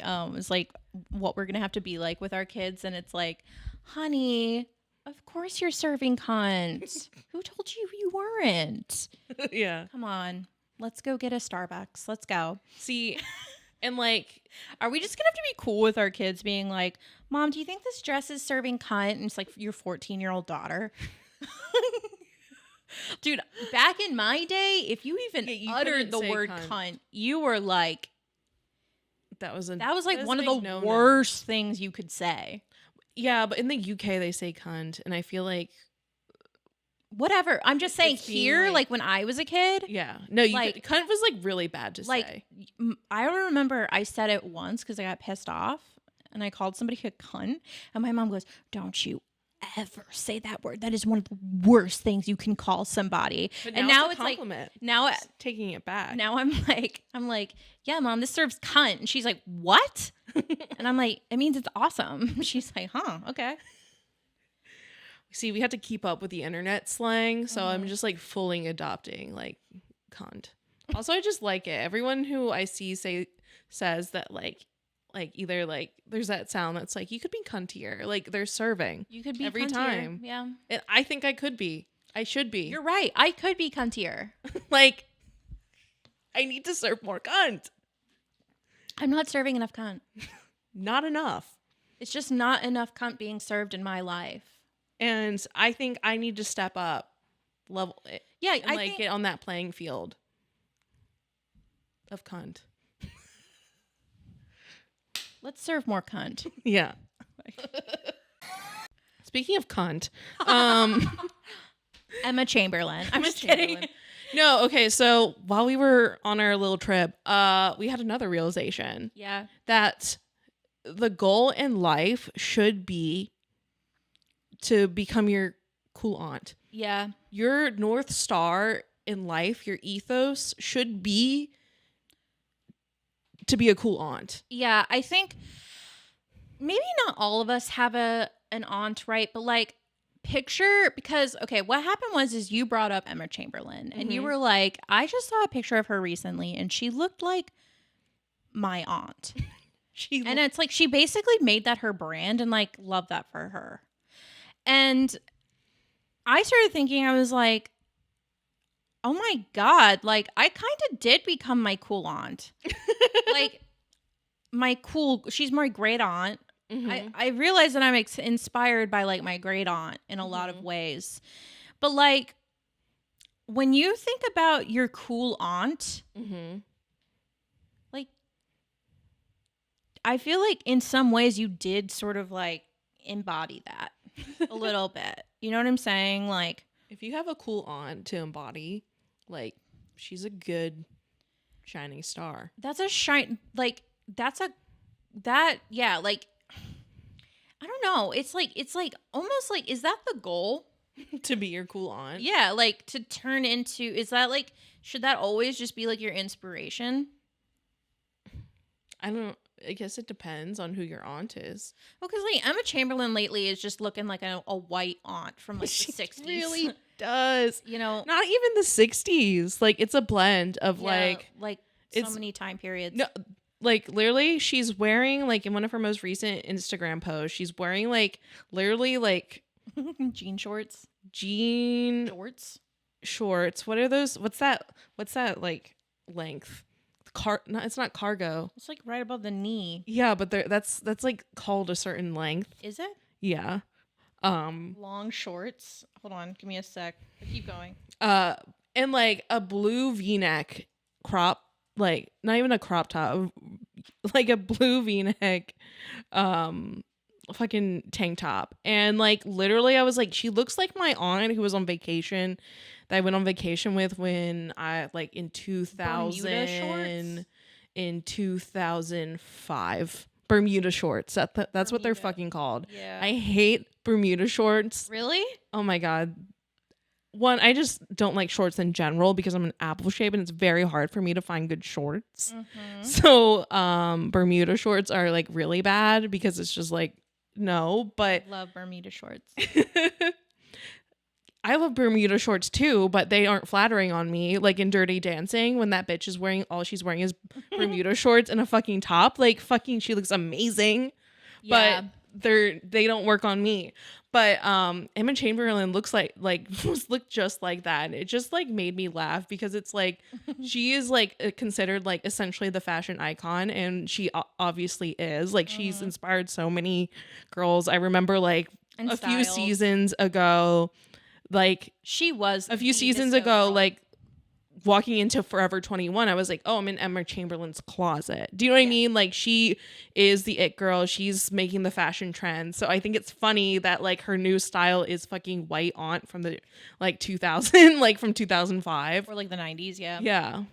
what we're gonna have to be like with our kids, and it's like, honey, of course you're serving cunt. Who told you you weren't? Yeah. Come on, let's go get a Starbucks. Let's go. See, and like, are we just gonna have to be cool with our kids being like, Mom, do you think this dress is serving cunt? And it's like your 14-year-old daughter. Dude, back in my day, if you even uttered the word cunt, you were like, that was like one of the worst things you could say. Yeah, but in the UK they say cunt, and I feel like whatever. I'm just saying here, like when I was a kid. Yeah. No, cunt was like really bad to say. I remember I said it once because I got pissed off and I called somebody a cunt, and my mom goes, "Don't you ever say that word. That is one of the worst things you can call somebody. But and now it's compliment. Like now it's taking it back. Now I'm like, yeah, Mom, this serves cunt. And she's like, what? And I'm like, it means it's awesome. She's like, huh, okay. See, we have to keep up with the internet slang, so I'm just like fully adopting like cunt. Also, I just like it. Everyone who I see says that like either like there's that sound that's like you could be cuntier. Like they're serving. You could be every cuntier. time. Yeah. And I think I could be. I should be. You're right. I could be cuntier. Like I need to serve more cunt. I'm not serving enough cunt. Not enough. It's just not enough cunt being served in my life. And I think I need to step up, level it. Yeah, and like get on that playing field of cunt. Let's serve more cunt. Yeah. Speaking of cunt, Emma Chamberlain. I'm just kidding. No, okay. So while we were on our little trip, we had another realization. Yeah. That the goal in life should be to become your cool aunt. Yeah. Your North Star in life, your ethos should be to be a cool aunt. Yeah, I think maybe not all of us have an aunt, right? But like picture, because okay, what happened was you brought up Emma Chamberlain and you were like, I just saw a picture of her recently and she looked like my aunt. And it's like she basically made that her brand and like love that for her. And I started thinking, I was like, oh my God, like I kind of did become my cool aunt. Like she's my great aunt. I realize that I'm inspired by like my great aunt in a lot of ways. But like when you think about your cool aunt, like I feel like in some ways you did sort of like embody that a little bit. You know what I'm saying? Like if you have a cool aunt to embody, like she's a good shining star. That's a like like I don't know. It's like almost like, is that the goal? To be your cool aunt? Yeah, like to turn into, is that like, should that always just be like your inspiration? I guess it depends on who your aunt is. Well, because like Emma Chamberlain lately is just looking like a white aunt from like the 60s. Really does. You know, not even the 60s. Like it's a blend of so many time periods. No, like literally she's wearing like in one of her most recent Instagram posts, she's wearing like literally like jean shorts. What are those? What's that like length? No, it's not cargo. It's like right above the knee. Yeah, but that's like called a certain length. Is it? Yeah. Long shorts. Hold on, give me a sec. Keep going. And like a blue V-neck crop, like not even a crop top, like a blue V-neck fucking tank top. And like literally I was like, she looks like my aunt who was on vacation, that I went on vacation with when I like in 2005. Bermuda shorts. That's what they're fucking called. Yeah. I hate Bermuda shorts. Really? Oh my God. One, I just don't like shorts in general because I'm an apple shape and it's very hard for me to find good shorts. So Bermuda shorts are like really bad because it's just like, no, but love Bermuda shorts. I love Bermuda shorts too, but they aren't flattering on me. Like in Dirty Dancing, when that bitch is wearing, all she's wearing is Bermuda shorts and a fucking top. Like fucking, she looks amazing. Yeah. But they don't work on me. But Emma Chamberlain looks looked just like that. And it just like made me laugh because it's like she is like considered like essentially the fashion icon, and she obviously is. Like she's inspired so many girls. I remember like a few seasons ago. Like she was a few seasons ago, like walking into Forever 21, I was like, oh, I'm in Emma Chamberlain's closet. Do you know what I mean? Like she is the it girl. She's making the fashion trend. So I think it's funny that like her new style is fucking white aunt from the like 2000, like from 2005 or like the 90s. Yeah. Yeah.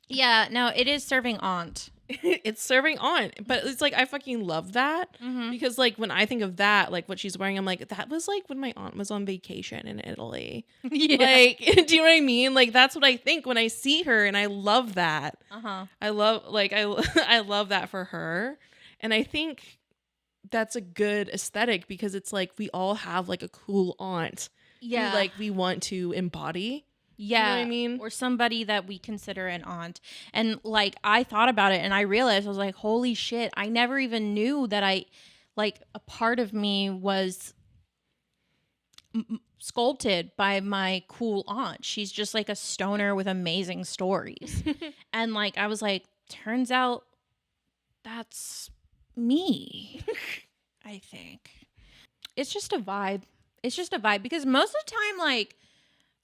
Yeah. No, it is serving aunt. It's serving on. But it's like I fucking love that because like when I think of that, like what she's wearing, I'm like, that was like when my aunt was on vacation in Italy. Yeah. Like, do you know what I mean? Like that's what I think when I see her, and I love that. I love like I love that for her. And I think that's a good aesthetic because it's like we all have like a cool aunt who like we want to embody. Yeah. You know what I mean? Or somebody that we consider an aunt. And like I thought about it and I realized I was like, holy shit, I never even knew that like a part of me was sculpted by my cool aunt. She's just like a stoner with amazing stories. And like I was like, turns out that's me. I think. It's just a vibe. It's just a vibe because most of the time, like,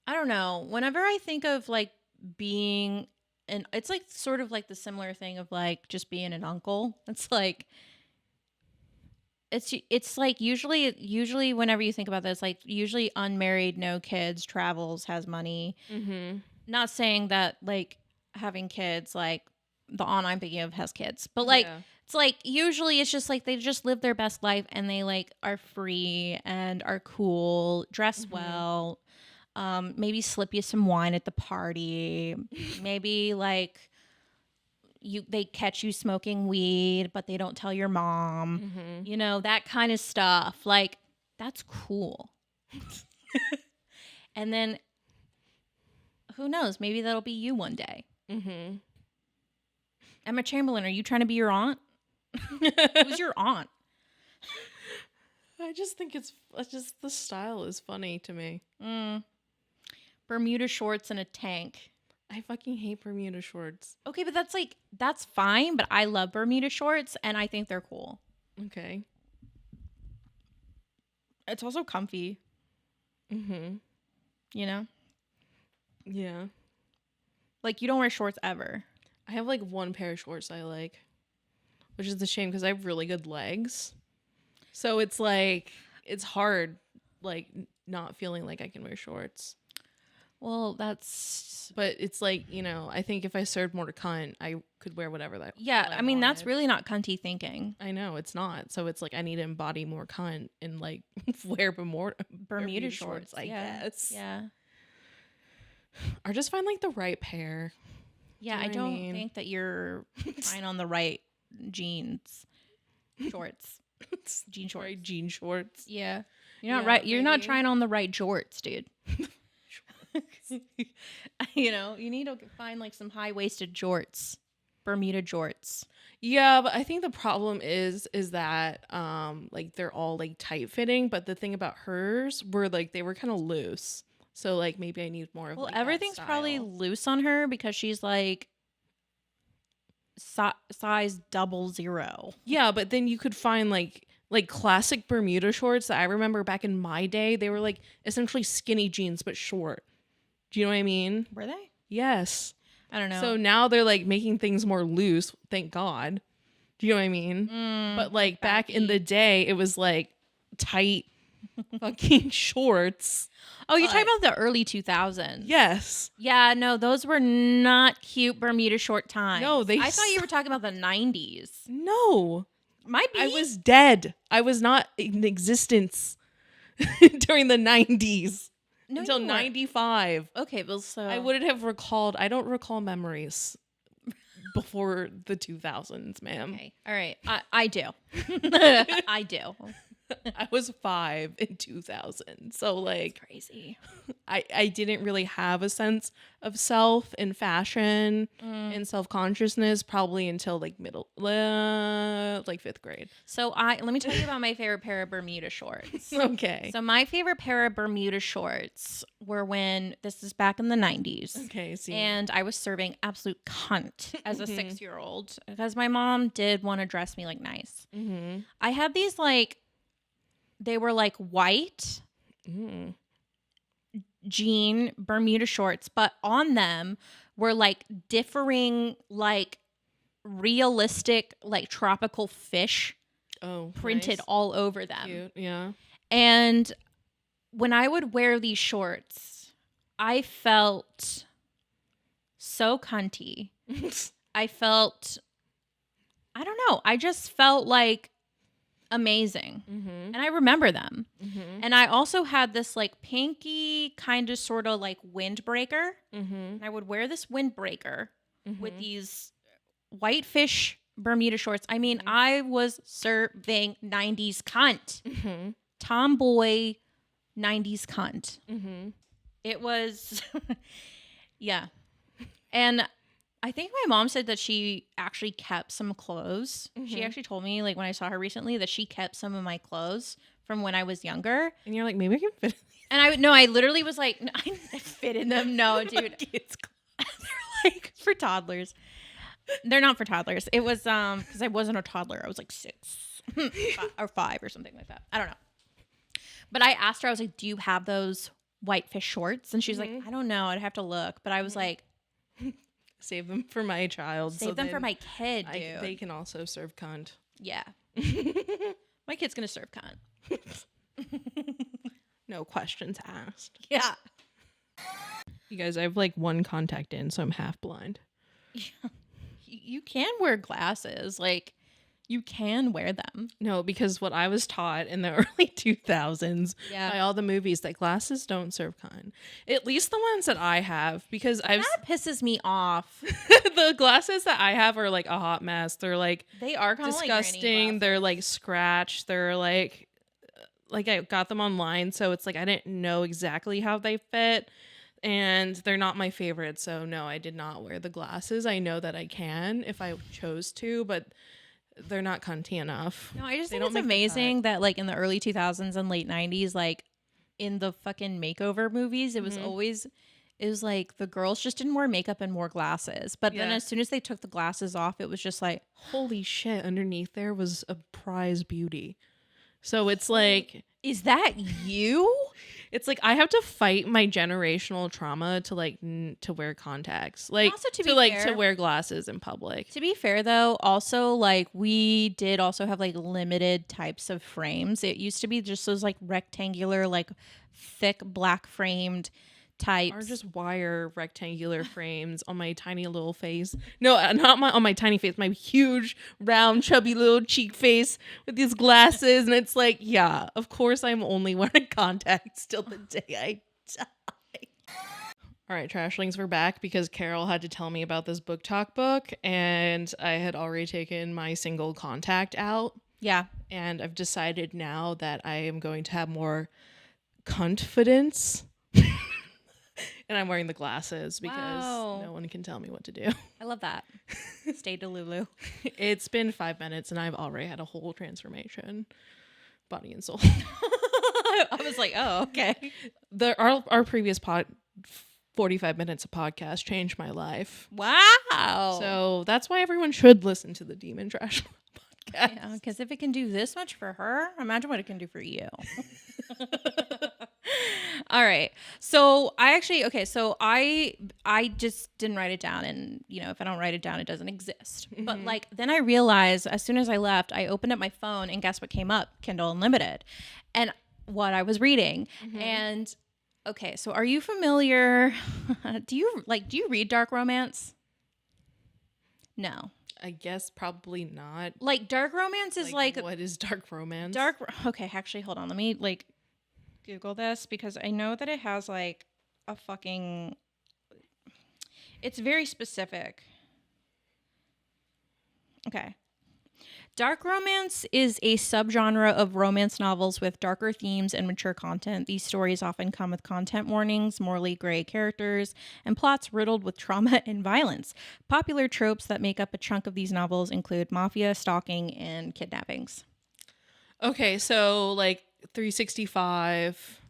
I don't know, whenever I think of like being and it's like sort of like the similar thing of like just being an uncle. It's like it's like usually whenever you think about this, like usually unmarried, no kids, travels, has money. Not saying that like having kids, like the aunt I'm thinking of has kids, but like it's like usually it's just like they just live their best life and they like are free and are cool, dress well. Maybe slip you some wine at the party. Maybe like they catch you smoking weed, but they don't tell your mom. You know, that kind of stuff. Like that's cool. And then who knows? Maybe that'll be you one day. Emma Chamberlain, are you trying to be your aunt? Who's your aunt? I just think it's just the style is funny to me. Bermuda shorts and a tank. I fucking hate Bermuda shorts. Okay, but that's fine, but I love Bermuda shorts and I think they're cool. Okay. It's also comfy. You know? Yeah. Like you don't wear shorts ever. I have like one pair of shorts I like, which is a shame because I have really good legs. So it's like, it's hard, like not feeling like I can wear shorts. Well, but it's like, you know, I think if I served more to cunt, I could wear whatever that. Yeah, I mean, that's really not cunty thinking. I know it's not. So it's like I need to embody more cunt and like wear Bermuda shorts, I guess. Yeah. Or just find like the right pair. Yeah, I don't think that you're trying on the right jeans. Shorts. Jean shorts. Right, jean shorts. Yeah. You're not right. You're not trying on the right jorts, dude. You know, you need to find like some high-waisted jorts. Bermuda jorts. Yeah, but I think the problem is that like they're all like tight fitting, but the thing about hers were like they were kind of loose. So like maybe I need more of like everything's probably loose on her because she's like size 00. Yeah, but then you could find like classic Bermuda shorts that I remember back in my day. They were like essentially skinny jeans but short. Do you know what I mean? Were they? Yes. I don't know. So now they're like making things more loose, thank God. Do you know what I mean? But like back in the day, it was like tight fucking shorts. Oh, you're talking about the early 2000s. Yes. Yeah, no, those were not cute Bermuda short times. No, I thought you were talking about the 90s. No. Might be. I was dead. I was not in existence during the 90s. No, until 95. Okay, well, so I wouldn't have recalled. I don't recall memories before the 2000s, ma'am. Okay, all right. I do. I do. I was 5 in 2000, so like that's crazy. I didn't really have a sense of self and fashion and self-consciousness probably until like like 5th grade. So let me tell you about my favorite pair of Bermuda shorts. Okay. So my favorite pair of Bermuda shorts were when this is back in the 90s. Okay, see. And I was serving absolute cunt as a 6-year-old because my mom did want to dress me like nice. I had these like they were like white jean Bermuda shorts, but on them were like differing, like realistic, like tropical fish printed all over them. Cute. Yeah. And when I would wear these shorts, I felt so cunty. I felt I don't know. I just felt like amazing. And I remember them. And I also had this like pinky kind of sort of like windbreaker. And I would wear this windbreaker with these white fish Bermuda shorts. I mean, I was serving 90s cunt. Tomboy 90s cunt. It was, yeah. And I think my mom said that she actually kept some clothes. She actually told me, like, when I saw her recently, that she kept some of my clothes from when I was younger. And you're like, maybe I can fit in these. And I literally was like, no, I fit in them. No, dude. They're like for toddlers. They're not for toddlers. It was because I wasn't a toddler. I was like 6 or 5 or something like that. I don't know. But I asked her, I was like, do you have those white fish shorts? And she's like, I don't know. I'd have to look. But I was like, save them for my child. Save them for my kid, dude. They can also serve cunt. Yeah. My kid's going to serve cunt. No questions asked. Yeah. You guys, I have like one contact in, so I'm half blind. Yeah. You can wear glasses. Like, you can wear them. No, because what I was taught in the early 2000s by all the movies, that glasses don't serve cunt. At least the ones that I have, because that pisses me off. The glasses that I have are like a hot mess. They're like, they are kind of disgusting. Like they're like scratched. They're like I got them online, so it's like I didn't know exactly how they fit. And they're not my favorite, so no, I did not wear the glasses. I know that I can if I chose to, but they're not cunty enough. No, I just think it's amazing that like in the early 2000s and late 90s, like in the fucking makeover movies, it was always, it was like the girls just didn't wear makeup and wore glasses. But then as soon as they took the glasses off, it was just like, holy shit, underneath there was a prize beauty. So it's like, is that you? It's like I have to fight my generational trauma to like to wear contacts, like also to wear glasses in public. To be fair though, also like we did also have like limited types of frames. It used to be just those like rectangular, like thick black framed types, or just wire rectangular frames on my tiny little face. No, not on my tiny face, my huge round chubby little cheek face with these glasses. And it's like, yeah, of course I'm only wearing contacts till the day I die. All right, trashlings, we're back because Carol had to tell me about this book talk book, and I had already taken my single contact out. Yeah. And I've decided now that I am going to have more confidence. And I'm wearing the glasses because no one can tell me what to do. I love that. Stay Delulu. It's been 5 minutes and I've already had a whole transformation, body and soul. I was like, oh, okay. Our previous 45 minutes of podcast changed my life. Wow. So that's why everyone should listen to the Demon Trash podcast. Yeah, because if it can do this much for her, imagine what it can do for you. All right. So I just didn't write it down, and you know, if I don't write it down, it doesn't exist. But like then I realized as soon as I left, I opened up my phone and guess what came up? Kindle Unlimited. And what I was reading. And okay, so are you familiar? Do you read dark romance? No. I guess probably not. Like dark romance is like what is dark romance? Okay, actually hold on. Let me like Google this because I know that it has like a fucking, it's very specific. Okay. Dark romance is a subgenre of romance novels with darker themes and mature content. These stories often come with content warnings, morally gray characters, and plots riddled with trauma and violence. Popular tropes that make up a chunk of these novels include mafia, stalking, and kidnappings. Okay, so like 365.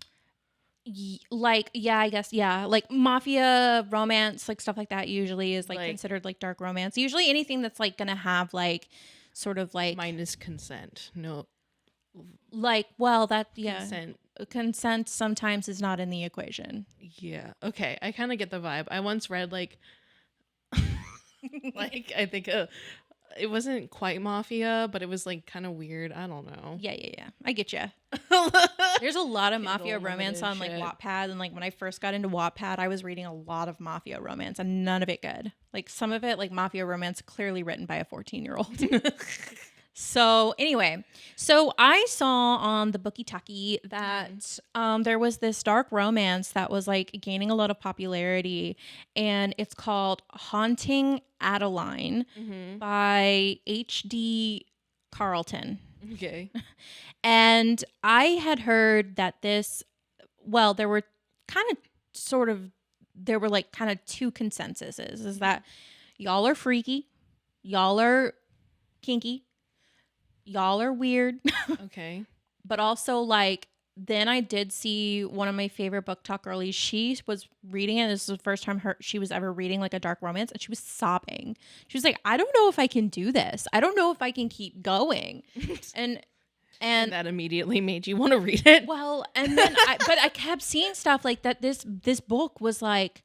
Like, yeah, I guess, yeah. Like mafia, romance, like stuff like that usually is like considered like dark romance. Usually anything that's like gonna have like sort of like minus consent. No. Like, well, that, yeah. Consent sometimes is not in the equation. Yeah. Okay. I kind of get the vibe. I once read like I think it wasn't quite mafia, but it was like kind of weird. I don't know. Yeah. I get you. There's a lot of mafia Kindle romance on like shit. Wattpad, and like when I first got into Wattpad, I was reading a lot of mafia romance, and none of it good. Like some of it, like mafia romance, clearly written by a 14-year-old. So anyway, so I saw on the Bookie Talkie that there was this dark romance that was like gaining a lot of popularity, and it's called Haunting Adeline by H.D. Carlton. Okay. And I had heard that there were like kind of two consensuses, is that y'all are freaky, y'all are kinky, y'all are weird. Okay. But also, like, then I did see one of my favorite book talk girlies. She was reading it. This was the first time she was ever reading like a dark romance, and she was sobbing. She was like, I don't know if I can do this. I don't know if I can keep going. And that immediately made you want to read it. Well, and then I kept seeing stuff like that. This book was like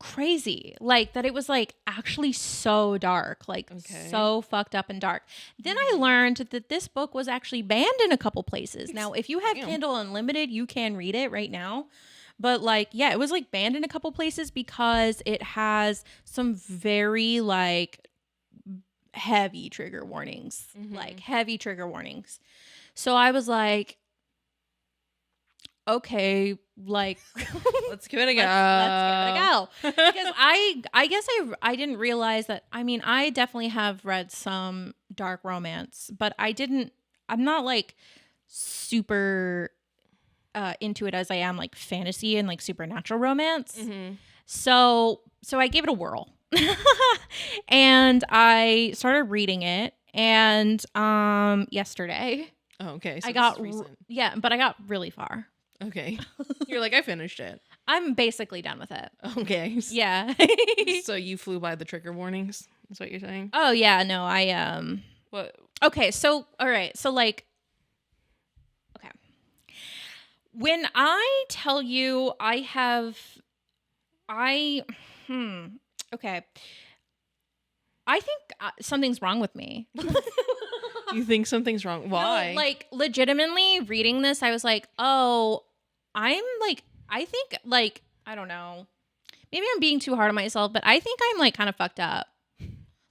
crazy, like that it was like actually so dark, like so fucked up and dark. Then I learned that this book was actually banned in a couple places. Now, if you have Kindle Unlimited, you can read it right now. But like, yeah, it was like banned in a couple places because it has some very like heavy trigger warnings, So I was like, okay, like let's give it a go. Let's give it a go. Because I guess I didn't realize that. I mean, I definitely have read some dark romance, but I'm not like super into it as I am like fantasy and like supernatural romance. So I gave it a whirl. And I started reading it, and yesterday. Oh, okay. So I got recent. but I got really far. Okay. You're like, I finished it. I'm basically done with it. Okay. Yeah. So you flew by the trigger warnings? Is what you're saying? Oh yeah, no, I What? Okay, so all right, so like, okay. When I tell you okay. I think something's wrong with me. You think something's wrong? Why? No, like legitimately reading this, I was like, oh, I think like, I don't know. Maybe I'm being too hard on myself, but I think I'm like kind of fucked up.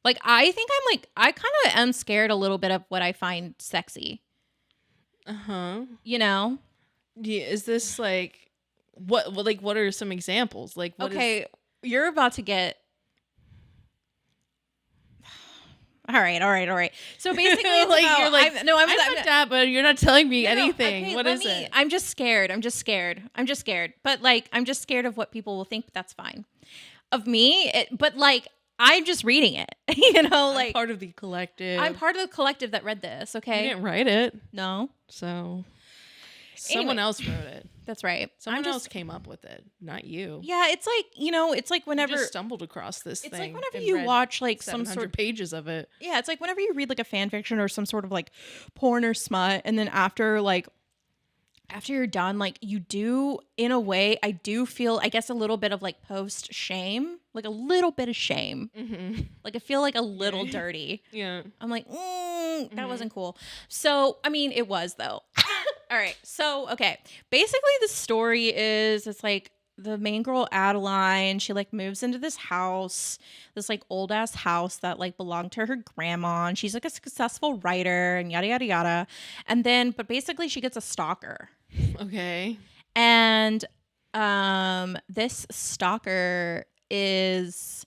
Like, I think I kind of am scared a little bit of what I find sexy. You know? Yeah, is this like, what are some examples? Like, you're about to get. All right. So basically, it's like about, you're like, I'm fucked up, but you're not telling me anything. Okay, what is it? I'm just scared. But like, I'm just scared of what people will think. But that's fine. Of me, but like, I'm just reading it. You know, like I'm part of the collective. I'm part of the collective that read this. Okay, you didn't write it, no. So someone else wrote it. That's right. Someone else came up with it, not you. Yeah, it's like, you know, it's like whenever you just stumbled across this thing. It's like whenever you watch like some sort of pages of it. Yeah, it's like whenever you read like a fan fiction or some sort of like porn or smut, and then after you're done, like you do, in a way, I do feel, I guess, a little bit of like post shame, like a little bit of shame. Like I feel like a little dirty. Yeah. I'm like, that wasn't cool. So, I mean, it was though. All right. So, okay. Basically, the story is, it's like the main girl, Adeline, she like moves into this house, this like old ass house that like belonged to her grandma. And she's like a successful writer and yada, yada, yada. And then, but basically she gets a stalker. Okay. And this stalker is,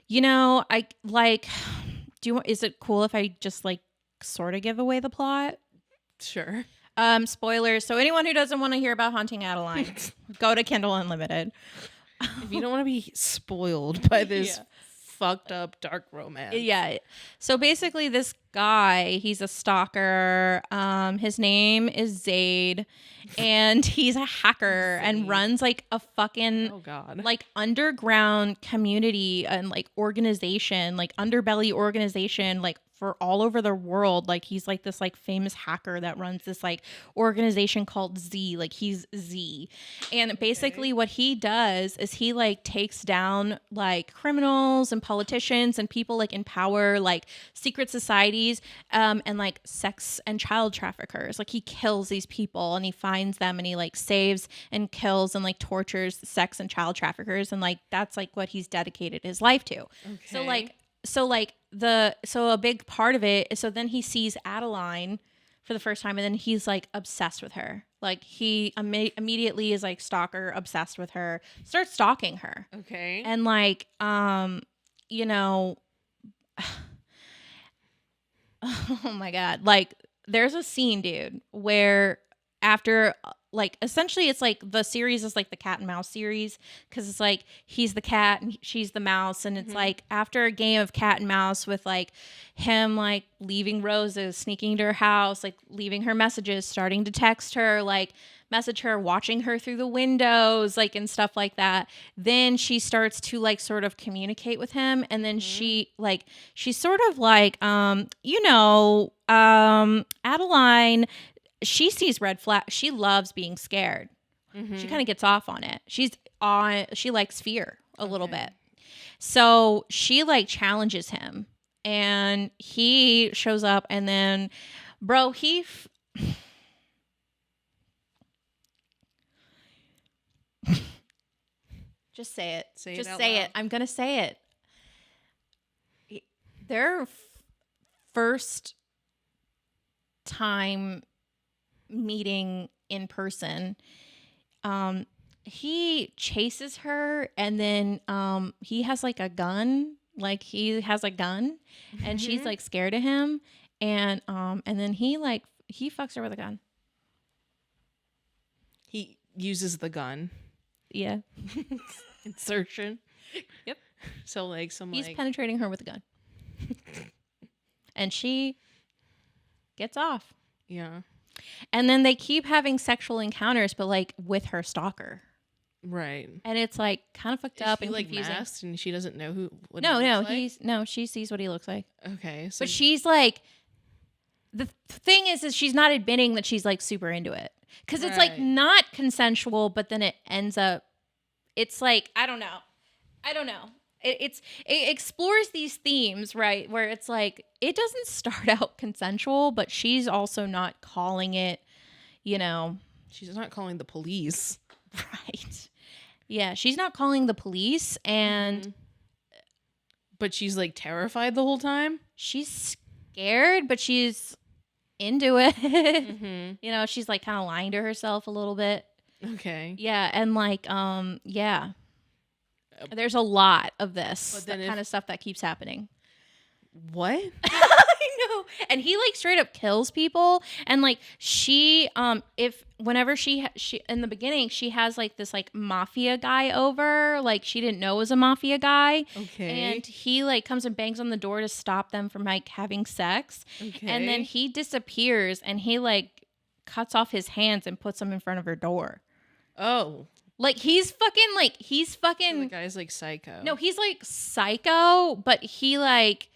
you know, I like, is it cool if I just like sort of give away the plot? Sure. Spoilers. So anyone who doesn't want to hear about Haunting Adeline, go to Kindle Unlimited. If you don't want to be spoiled by this fucked up dark romance. Yeah. So basically this guy, he's a stalker. His name is Zaid, and he's a hacker and runs like a fucking like underground community and like organization, like underbelly organization, like for all over the world. Like he's like this like famous hacker that runs this like organization called Z. Like he's Z. And basically what he does is he like takes down like criminals and politicians and people like in power, like secret societies, and like sex and child traffickers. Like he kills these people and he finds them and he like saves and kills and like tortures sex and child traffickers, and like that's like what he's dedicated his life to. Okay. So a big part of it is, so then he sees Adeline for the first time and then he's like obsessed with her. Like he immediately is like stalker obsessed with her, starts stalking her. Okay. And like you know, oh my God, like there's a scene, dude, where after like essentially it's like the series is like the cat and mouse series, because it's like he's the cat and she's the mouse, and it's like after a game of cat and mouse with like him like leaving roses, sneaking to her house, like leaving her messages, starting to text her, like message her, watching her through the windows, like and stuff like that, then she starts to like sort of communicate with him, and then she's sort of like Adeline, she sees red flag. She loves being scared. She kind of gets off on it. She likes fear a little bit. So she like challenges him and he shows up, and then bro, just say it. Just say it. I'm going to say it. Their first time meeting in person, he chases her, and then he has like a gun, and she's like scared of him, and then he fucks her with a gun. He uses the gun. Yeah. Insertion. Yep. So like he's penetrating her with a gun. And she gets off. Yeah. And then they keep having sexual encounters, but like with her stalker. Right. And it's like kind of fucked up and like confusing. Masked and she doesn't know what No, he no, looks like? she sees what he looks like. Okay. So but she's like, the thing is she's not admitting that she's like super into it. Because it's like not consensual, but then it ends up, it's like, I don't know. It explores these themes, right? Where it's like, it doesn't start out consensual, but she's also not calling it, she's not calling the police. Right. Yeah. She's not calling the police, and but she's like terrified the whole time. She's scared, but she's into it. She's like kind of lying to herself a little bit. Okay. Yeah. And like, yeah. There's a lot of this kind of stuff that keeps happening. What? I know. And he like straight up kills people. And like she, whenever she in the beginning, she has like this like mafia guy over, like she didn't know was a mafia guy. Okay. And he like comes and bangs on the door to stop them from like having sex. Okay. And then he disappears and he like cuts off his hands and puts them in front of her door. Oh. Like he's fucking. So the guy's like psycho. No, he's like psycho, but he like,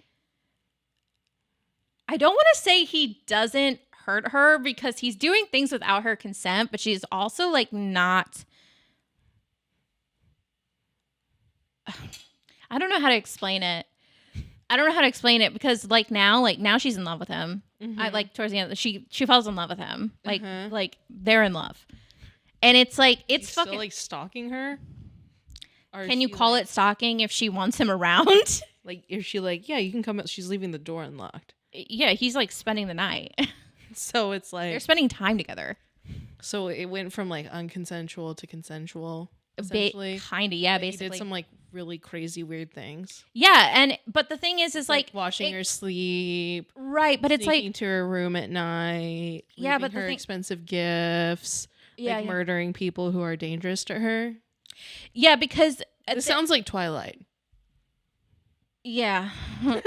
I don't want to say he doesn't hurt her because he's doing things without her consent, but she's also like not. I don't know how to explain it. Because like now she's in love with him. I like towards the end she falls in love with him. Like they're in love. And it's like, it's He's fucking. Still like stalking her? Or can you call it stalking if she wants him around? Like, is she like, yeah, you can come out. She's leaving the door unlocked. Yeah, he's like spending the night. So it's like. They're spending time together. So it went from like unconsensual to consensual. Essentially. Kind of, yeah, basically. He did some like really crazy, weird things. Yeah, but the thing is like watching her sleep. Right, but it's like. Sneaking to her room at night. Yeah, but her expensive gifts. Yeah, murdering people who are dangerous to her. Yeah, because it sounds like Twilight. Yeah. No,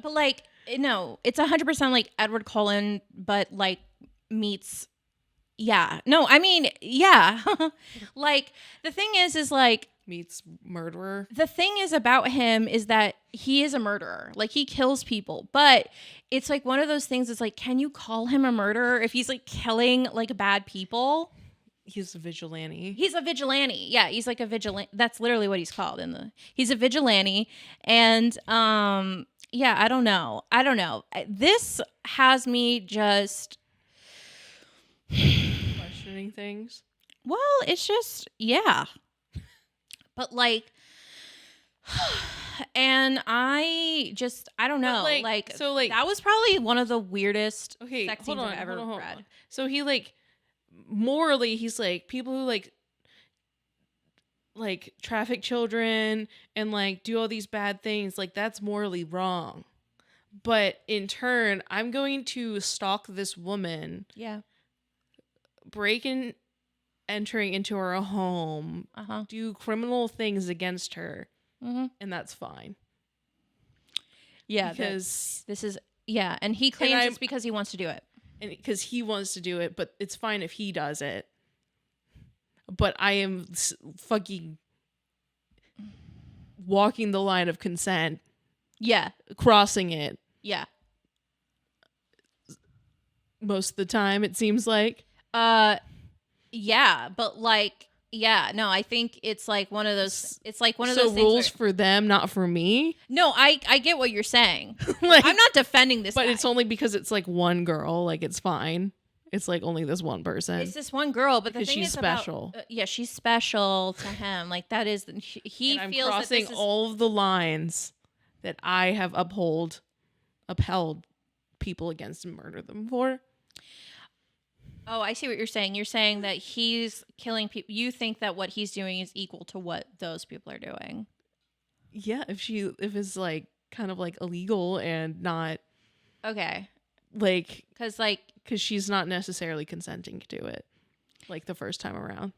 but like no, it's 100% like Edward Cullen, but like meets. Yeah. No, I mean, yeah. Like the thing is like meets murderer. The thing is about him is that he is a murderer. Like, he kills people, but it's like one of those things. It's like, can you call him a murderer if he's like killing like bad people? He's a vigilante. He's a vigilante. Yeah, he's like a vigilante. That's literally what he's called he's a vigilante. And yeah, I don't know. This has me just questioning things. Well, it's just, yeah. But like, and I don't know. Like, so like that was probably one of the weirdest sex scenes I've ever read. So he like, morally, he's like, people who like traffic children and like do all these bad things, like that's morally wrong. But in turn, I'm going to stalk this woman. Yeah. Entering into her home, do criminal things against her, and that's fine. Yeah, because this is and he claims it's because he wants to do it, and because he wants to do it, but it's fine if he does it. But I am fucking walking the line of consent. Yeah, crossing it. Yeah, most of the time it seems like. Yeah, but like, yeah, no, I think it's like one of those. It's like one of those things rules for them, not for me. No, I get what you're saying. Like, I'm not defending this, but guy. It's only because it's like one girl. Like, it's fine. It's like only this one person. It's this one girl, but the thing she's is special. Yeah, she's special to him. Like, that is he and feels I'm crossing that this is, all of the lines that I have upheld people against and murdered them for. Oh, I see what you're saying. You're saying that he's killing people. You think that what he's doing is equal to what those people are doing. Yeah, if it's like kind of like illegal and not okay, like because she's not necessarily consenting to it, like the first time around.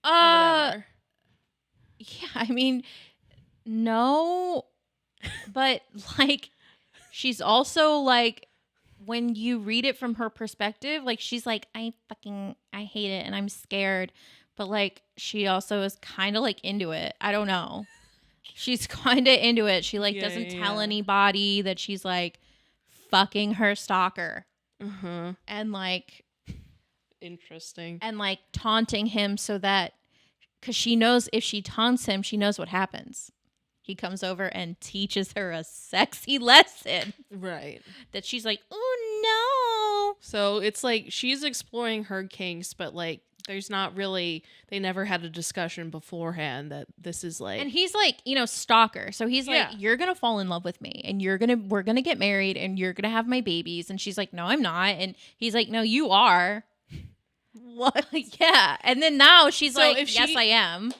Yeah, I mean, no, but like she's also like. When you read it from her perspective, like she's like, I hate it and I'm scared. But like she also is kind of like into it. I don't know. She's kind of into it. She like doesn't tell anybody that she's like fucking her stalker. And like interesting. And like taunting him so that because she knows if she taunts him, she knows what happens. He comes over and teaches her a sexy lesson. Right. That she's like, oh, no. So it's like she's exploring her kinks, but like there's not really, they never had a discussion beforehand that this is like. And he's like, stalker. So he's like, you're going to fall in love with me and we're going to get married and you're going to have my babies. And she's like, no, I'm not. And he's like, no, you are. What? Yeah. And then now she's like, yes, I am.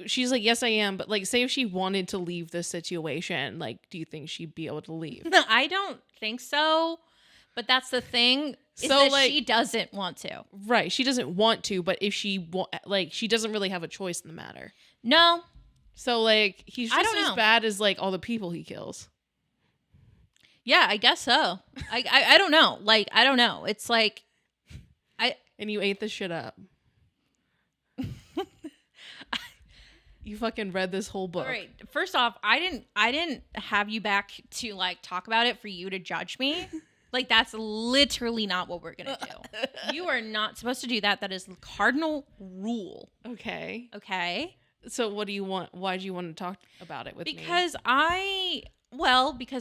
She's like, yes, I am. But like, say if she wanted to leave this situation, like, do you think she'd be able to leave? No, I don't think so. But that's the thing. Is that like, she doesn't want to. Right. She doesn't want to. But if she she doesn't really have a choice in the matter. No. So like, he's just as bad as like all the people he kills. Yeah, I guess so. I don't know. Like, I don't know. It's like, and you ate this shit up. You fucking read this whole book. All right. First off, I didn't have you back to like talk about it for you to judge me. Like, that's literally not what we're gonna do. You are not supposed to do that. That is the cardinal rule. Okay. Okay. So what do you want? Why do you want to talk about it with me? Because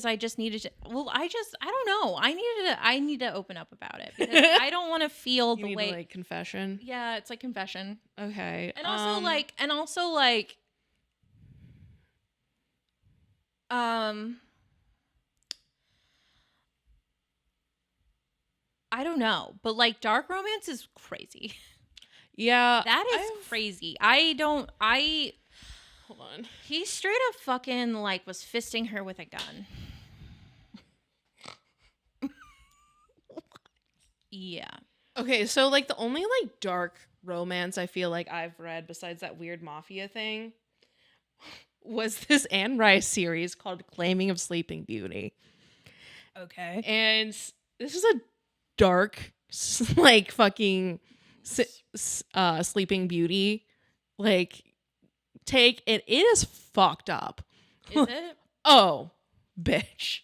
I just needed to. Well, I don't know. I need to open up about it because I don't want to feel the way. Like confession. Yeah, it's like confession. Okay. And also I don't know, but like dark romance is crazy. Yeah, that is crazy. Hold on. He straight up fucking like was fisting her with a gun. Yeah. Okay, so like the only like dark romance I feel like I've read besides that weird mafia thing was this Anne Rice series called Claiming of Sleeping Beauty. Okay. And this is a dark like fucking Sleeping Beauty like take, and it is fucked up. Is it? Oh, bitch.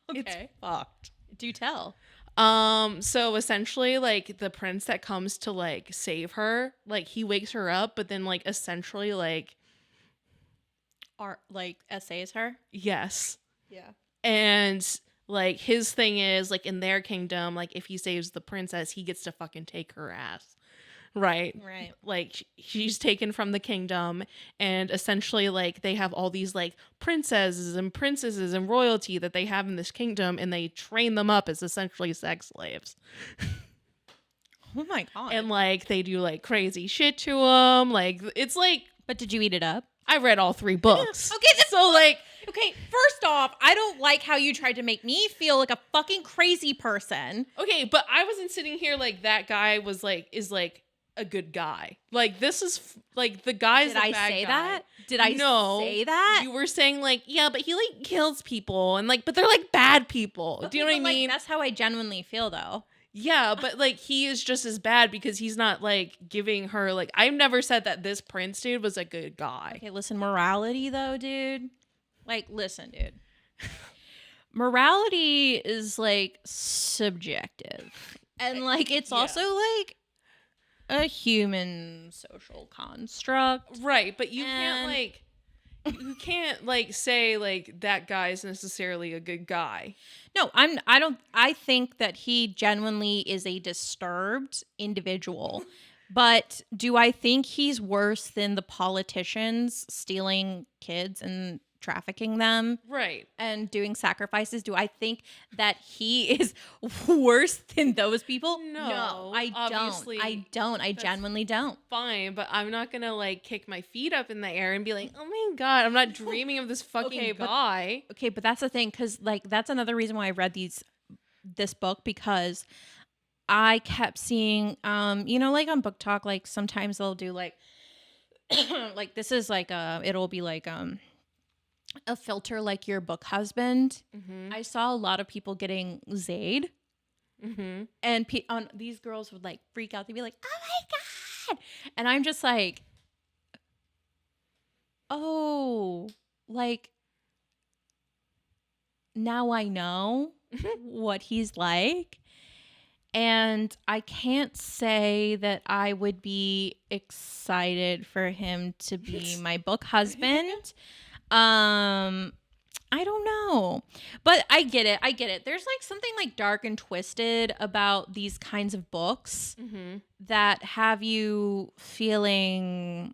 Okay. It's fucked. Do tell. So essentially, like, the prince that comes to, like, save her, like, he wakes her up, but then, like, essentially, like... Like, essays her? Yes. Yeah. And, like, his thing is, like, in their kingdom, like, if he saves the princess, he gets to fucking take her ass. Right. Like, she's taken from the kingdom, and essentially, like, they have all these, like, princesses and princesses and royalty that they have in this kingdom, and they train them up as essentially sex slaves. Oh my god. And, like, they do, like, crazy shit to them. Like, it's like... But did you eat it up? I read all 3 books. Okay, so, like... Okay, first off, I don't like how you tried to make me feel like a fucking crazy person. Okay, but I wasn't sitting here like that guy was, like, is, like, a good guy. Like, this is like the guy's Did I say that? Did I say that? You were saying, like, yeah, but he, like, kills people, and, like, but they're, like, bad people. Do you know what I mean? That's how I genuinely feel, though. Yeah, but, like, he is just as bad because he's not, like, giving her, like, I've never said that this prince dude was a good guy. Okay, listen, morality, though, dude. Like, listen, dude. Morality is, like, subjective. And, like, it's also, like, a human social construct. Right, but you can't, like, say, like, that guy's necessarily a good guy. No, I think that he genuinely is a disturbed individual. But do I think he's worse than the politicians stealing kids and trafficking them? Right. And doing sacrifices? Do I think that he is worse than those people? No, I don't. I don't. I genuinely don't. Fine, but I'm not gonna, like, kick my feet up in the air and be like, oh my god, I'm not dreaming of this fucking guy. But that's the thing, because, like, that's another reason why I read this book, because I kept seeing, you know, like on Book Talk, like sometimes they'll do like, like this is like it'll be like a filter like your book husband. Mm-hmm. I saw a lot of people getting Zayed, and on these girls would like freak out. They'd be like, "Oh my god!" And I'm just like, "Oh, like now I know what he's like." And I can't say that I would be excited for him to be my book husband. I don't know. But I get it. There's like something like dark and twisted about these kinds of books that have you feeling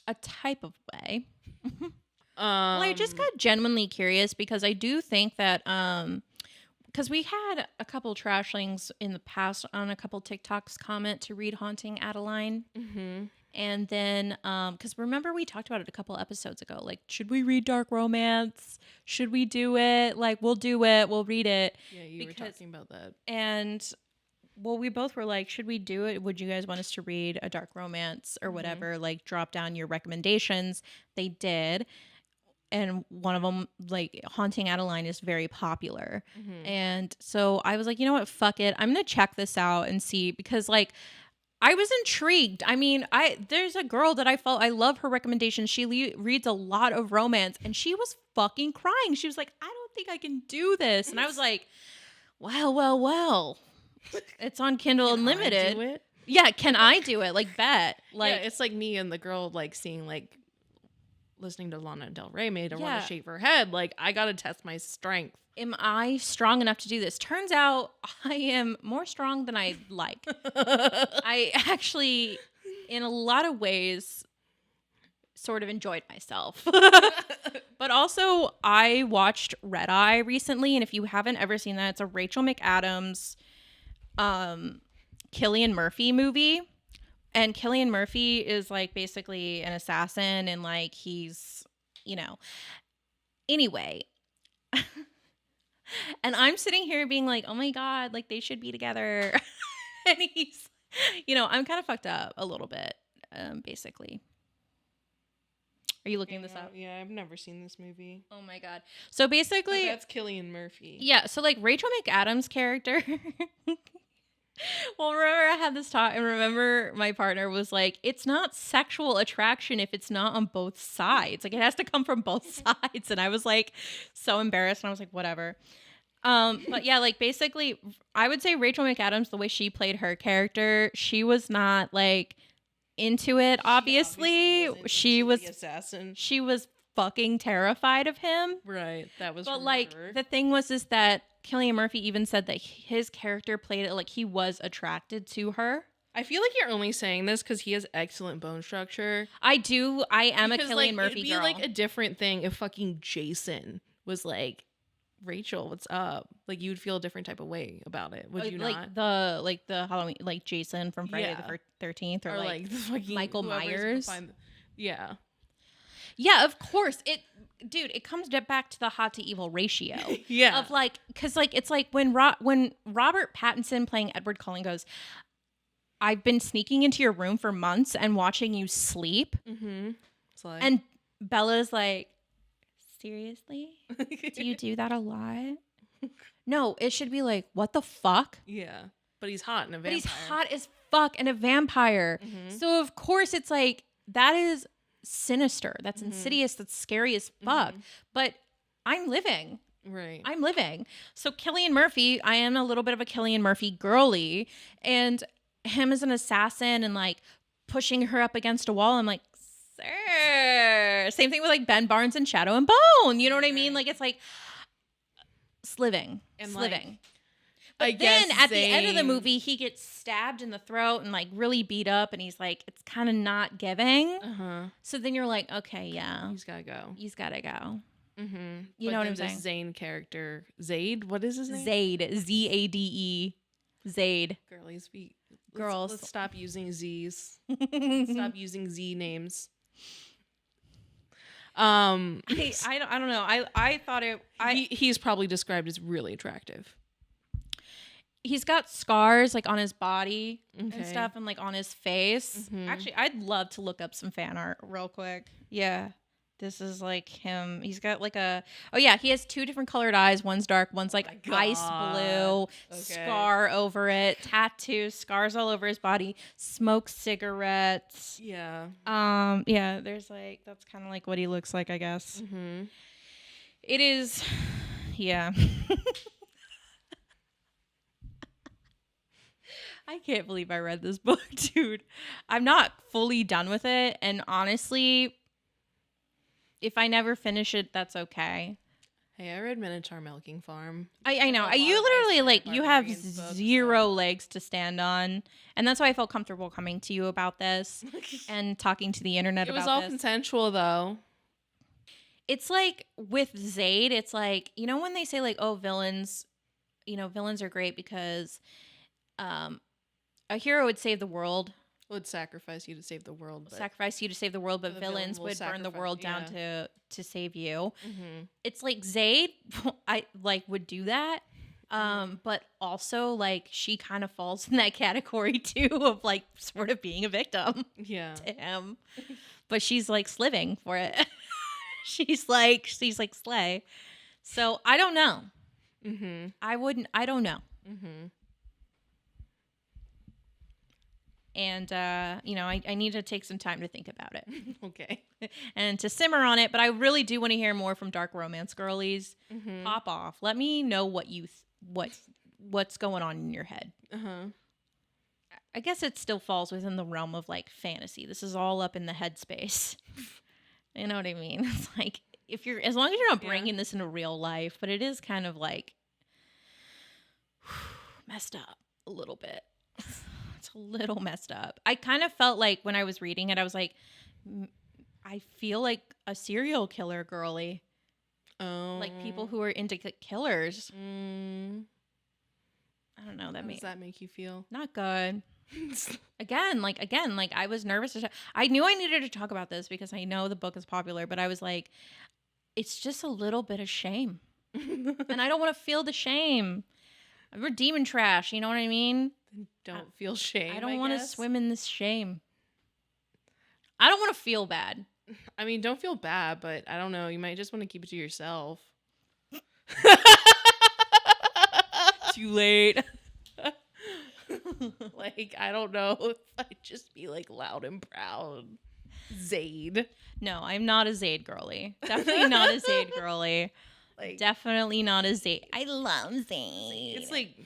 a type of way. Well, I just got genuinely curious because I do think that because we had a couple trashlings in the past on a couple TikToks comment to read Haunting Adeline. And then, because remember we talked about it a couple episodes ago, like, should we read dark romance? Should we do it? Like, we'll do it. We'll read it. Yeah, you were talking about that. And, well, we both were like, should we do it? Would you guys want us to read a dark romance or whatever? Like, drop down your recommendations. They did. And one of them, like, Haunting Adeline is very popular. And so I was like, you know what? Fuck it. I'm going to check this out and see, because, like, I was intrigued. I mean, there's a girl that I love her recommendations. She reads a lot of romance, and she was fucking crying. She was like, I don't think I can do this. And I was like, well. It's on Kindle Unlimited. Can I do it? Yeah, can I do it? Like, bet. Like, yeah, it's like me and the girl, like, seeing, like, listening to Lana Del Rey made her want to shave her head. Like, I gotta test my strength. Am I strong enough to do this? Turns out I am more strong than I like. I actually, in a lot of ways, sort of enjoyed myself. But also, I watched Red Eye recently, and if you haven't ever seen that, it's a Rachel McAdams, Cillian Murphy movie. And Cillian Murphy is, like, basically an assassin, and, like, he's, you know. Anyway. And I'm sitting here being like, oh my God, like, they should be together. And he's, you know, I'm kind of fucked up a little bit, basically. Are you looking this up? Yeah, I've never seen this movie. Oh my God. So basically. But that's Cillian Murphy. Yeah. So, like, Rachel McAdams' character. Well, remember I had this talk, and remember my partner was like, "It's not sexual attraction if it's not on both sides. Like, it has to come from both sides." And I was like, so embarrassed, and I was like, "Whatever." But yeah, like basically, I would say Rachel McAdams, the way she played her character, she was not like into it. Obviously, she was the assassin. she was fucking terrified of him. Right, that was. But like the thing was is that Cillian Murphy even said that his character played it like he was attracted to her. I feel like you're only saying this because he has excellent bone structure. I do. I am because, a Cillian Murphy it'd be girl. like a different thing if fucking Jason was like, Rachel, what's up? Like you would feel a different type of way about it. Would you not? Like the Halloween, like Jason from Friday the 13th, or like the fucking Michael Myers. Yeah. Yeah, of course. It comes back to the hot to evil ratio. Yeah. Of like, because like it's like when Robert Pattinson playing Edward Cullen goes, "I've been sneaking into your room for months and watching you sleep," Like, and Bella's like, "Seriously? Do you do that a lot?" No, it should be like, "What the fuck?" Yeah, but he's hot and a vampire. But he's hot as fuck and a vampire. So of course it's like that is sinister. That's insidious. That's scary as fuck. But I'm living. Right. I'm living. So Cillian Murphy, I am a little bit of a Cillian Murphy girly, and him as an assassin and like pushing her up against a wall. I'm like, sir. Same thing with like Ben Barnes and Shadow and Bone. You know what I mean? Like it's like sliving. And sliving. Like, but then at the end of the movie, he gets stabbed in the throat and like really beat up, and he's like, it's kind of not giving. So then you're like, okay, yeah, he's gotta go. He's gotta go. You know what I'm saying? Zane character, Zaid. What is his name? Zaid. Zade. Zaid. Girlies, Girls. Let's stop using Z's. Stop using Z names. I don't know. I thought it. He's probably described as really attractive. He's got scars like on his body and stuff, and like on his face. Actually, I'd love to look up some fan art real quick. Yeah, this is like him. He's got like he has two different colored eyes. One's dark, one's like ice blue. Scar over it, tattoos, scars all over his body. Smokes cigarettes. Yeah. Yeah. There's like that's kind of like what he looks like, I guess. It is. Yeah. I can't believe I read this book, dude. I'm not fully done with it. And honestly, if I never finish it, that's okay. Hey, I read Minotaur Milking Farm. I know. You literally, like, you have zero legs to stand on. And that's why I felt comfortable coming to you about this and talking to the internet about this. It was all consensual, though. It's like with Zaid, it's like, you know when they say, like, oh, villains are great because a hero would save the world. Would sacrifice you to save the world. But villains would burn the world down to save you. It's like Zaid, I like would do that. But also like she kind of falls in that category too of like sort of being a victim. Yeah. To him. But she's like sliving for it. she's like slay. So I don't know. I don't know. And, I need to take some time to think about it. Okay. And to simmer on it. But I really do want to hear more from Dark Romance Girlies. Pop off. Let me know what's going on in your head. I guess it still falls within the realm of, like, fantasy. This is all up in the headspace. You know what I mean? It's like, as long as you're not bringing this into real life. But it is kind of, like, messed up a little bit. It's a little messed up. I kind of felt like when I was reading it, I was like, I feel like a serial killer girly. Oh. Like people who are into killers. I don't know. How does that make you feel? Not good. Again, I was nervous. I knew I needed to talk about this because I know the book is popular, but I was like, it's just a little bit of shame. And I don't want to feel the shame. We're demon trash. You know what I mean? Don't feel shame. I don't want to swim in this shame. I don't want to feel bad. I mean, don't feel bad, but I don't know. You might just want to keep it to yourself. Too late. Like, I don't know if I'd just be like loud and proud. Zayd. No, I'm not a Zayd girly. Definitely not a Zayd girly. Like, Definitely not a Zayd. I love Zayd. it's like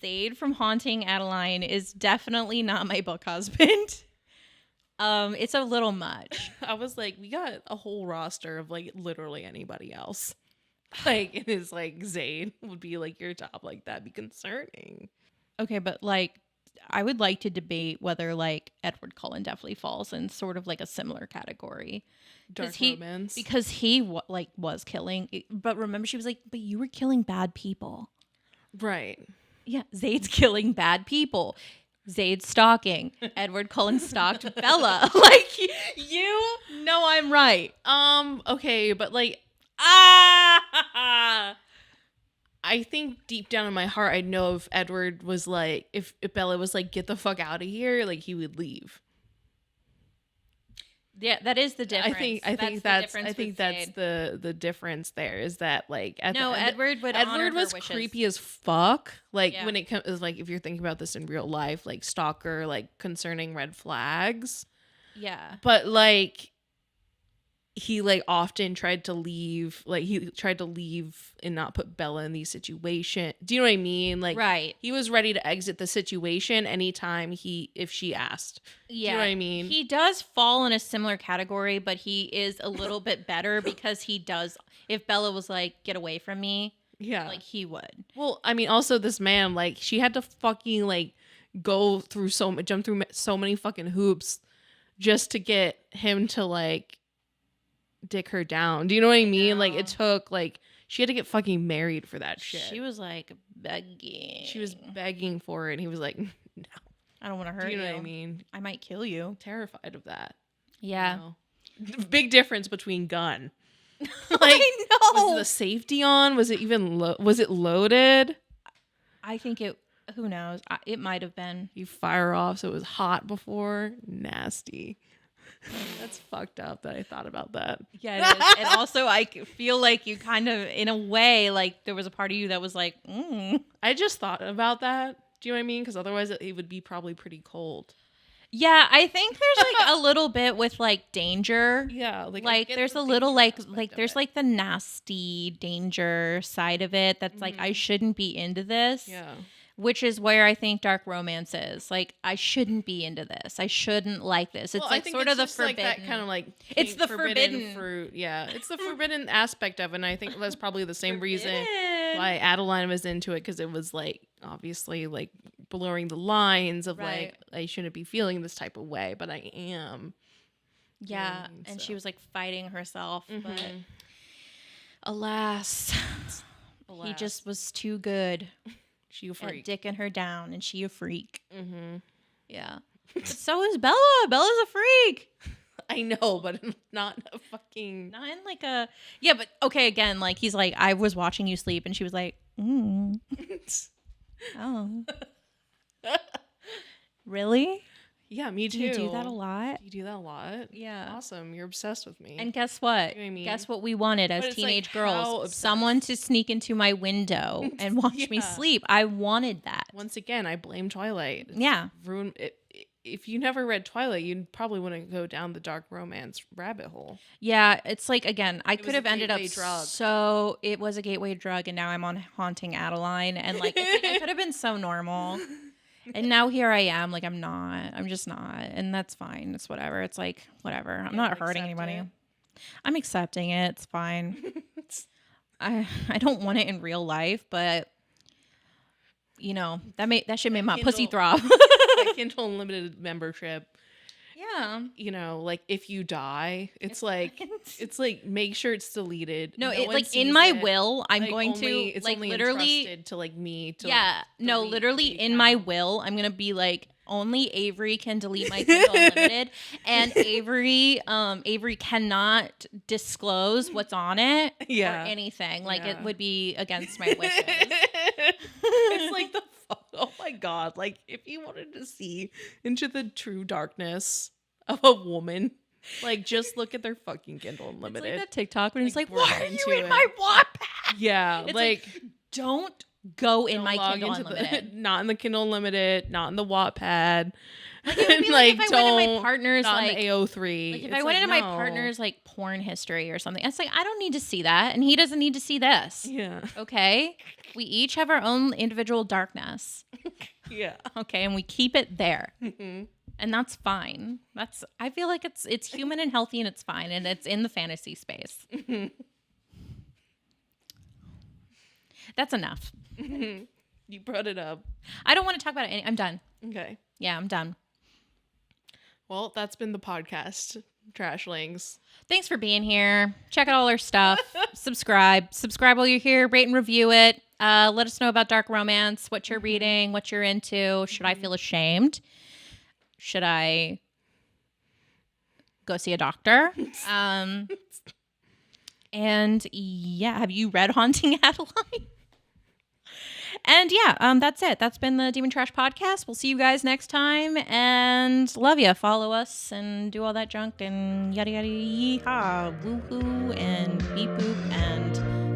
Zayd from Haunting Adeline is definitely not my book husband. It's a little much. I was like, we got a whole roster of like literally anybody else. Like, it is like Zayd would be like your top. Like, that'd be concerning. Okay, but like, I would like to debate whether like Edward Cullen definitely falls in sort of like a similar category. Dark romance. Because he was killing. But remember, she was like, but you were killing bad people. Right. Yeah, Zayd's killing bad people. Zayd's stalking. Edward Cullen stalked Bella. Like, you know I'm right. Okay, but like, I think deep down in my heart, I know if Edward was like, if Bella was like, get the fuck out of here, like he would leave. Yeah, that is the difference. I think that's the difference there is that like Edward would Edward was creepy as fuck. Like when it comes like if you're thinking about this in real life, like stalker, like concerning red flags. Yeah. But like he like often tried to leave and not put Bella in these situations. Do you know what I mean? Like, right. He was ready to exit the situation anytime if she asked. Yeah. Do you know what I mean? He does fall in a similar category, but he is a little bit better because he does. If Bella was like, get away from me. Yeah. Like he would. Well, I mean, also this man, like she had to fucking like jump through so many fucking hoops just to get him to like dick her down. Do you know what I mean? Like it took like she had to get fucking married for that shit. She was like begging. She was begging for it and he was like, no. I don't want to hurt you. Do you know what I mean? I might kill you. I'm terrified of that. Yeah. You know? Big difference between gun. Like, I know. Was the safety on? Was it even was it loaded? I think it, who knows? It might have been. You fire off so it was hot before? Nasty. That's fucked up that I thought about that. Yeah, it is. And also, I feel like you kind of, in a way, like there was a part of you that was like, I just thought about that. Do you know what I mean? Because otherwise it would be probably pretty cold. Yeah, I think there's like a little bit with like danger. Yeah, like there's a little like there's like the nasty danger side of it that's like I shouldn't be into this. Yeah. Which is where I think dark romance is. Like, I shouldn't be into this. I shouldn't like this. It's like sort of the forbidden. Like that kind of like it's the forbidden fruit. Yeah, it's the forbidden aspect of it. And I think that's probably the same reason why Adeline was into it, because it was like obviously like blurring the lines of like I shouldn't be feeling this type of way, but I am. Yeah, and she was like fighting herself, but alas, he just was too good. She a freak. At dicking her down, and she a freak. Mm-hmm. Yeah. But so is Bella. Bella's a freak. I know, but not a fucking... Not in like a... Yeah, but okay, again, like he's like, I was watching you sleep, and she was like, oh. Really? Yeah, me too. Do you do that a lot? You do that a lot? Yeah. Awesome. You're obsessed with me. And guess what? You know what I mean? Guess what we wanted as teenage like, girls? Someone to sneak into my window and watch me sleep. I wanted that. Once again, I blame Twilight. Yeah. If you never read Twilight, you probably wouldn't go down the dark romance rabbit hole. Yeah, it's like, again, I could have ended up drug. So it was a gateway drug, and now I'm on Haunting Adeline, and like it could have been so normal. And now here I am, like I'm just not, and that's fine. It's whatever. It's like whatever. I'm not hurting anybody. I'm accepting it. It's fine. I don't want it in real life, but you know that should make my pussy throb. That Kindle Unlimited membership. Yeah. You know, like if you die, it's like make sure it's deleted. No, it like in my will, I'm like, going to it's like only literally entrusted to like me to literally in my will, I'm gonna be like only Avery can delete my Kindle Unlimited, and Avery cannot disclose what's on it or anything. Like it would be against my wishes. It's like oh my god, like if you wanted to see into the true darkness of a woman, like just look at their fucking Kindle Unlimited. It's like that TikTok when it's like, why are you in my Wattpad? Yeah, like don't go in Don't my log Kindle into Unlimited. Not in the Kindle Unlimited, not in the Wattpad. Like, it would be like if I went in my partner's, not like, in the AO3. like if I went into my partner's like porn history or something, it's like, I don't need to see that, and he doesn't need to see this. Yeah. Okay, we each have our own individual darkness. Yeah. Okay, and we keep it there, Mm-hmm. and that's fine. I feel like it's human and healthy, and it's fine, and it's in the fantasy space. Mm-hmm. That's enough. You brought it up. I don't want to talk about it. I'm done. Okay. Yeah, I'm done. Well, that's been the podcast, Trashlings. Thanks for being here. Check out all our stuff. Subscribe while you're here. Rate and review it. Let us know about dark romance, what you're reading, what you're into. Should I feel ashamed? Should I go see a doctor? And yeah, have you read Haunting Adeline? And yeah, that's it. That's been the Demon Trash Podcast. We'll see you guys next time, and love ya. Follow us and do all that junk and yada yada yeehaw, woohoo, and beep boop, and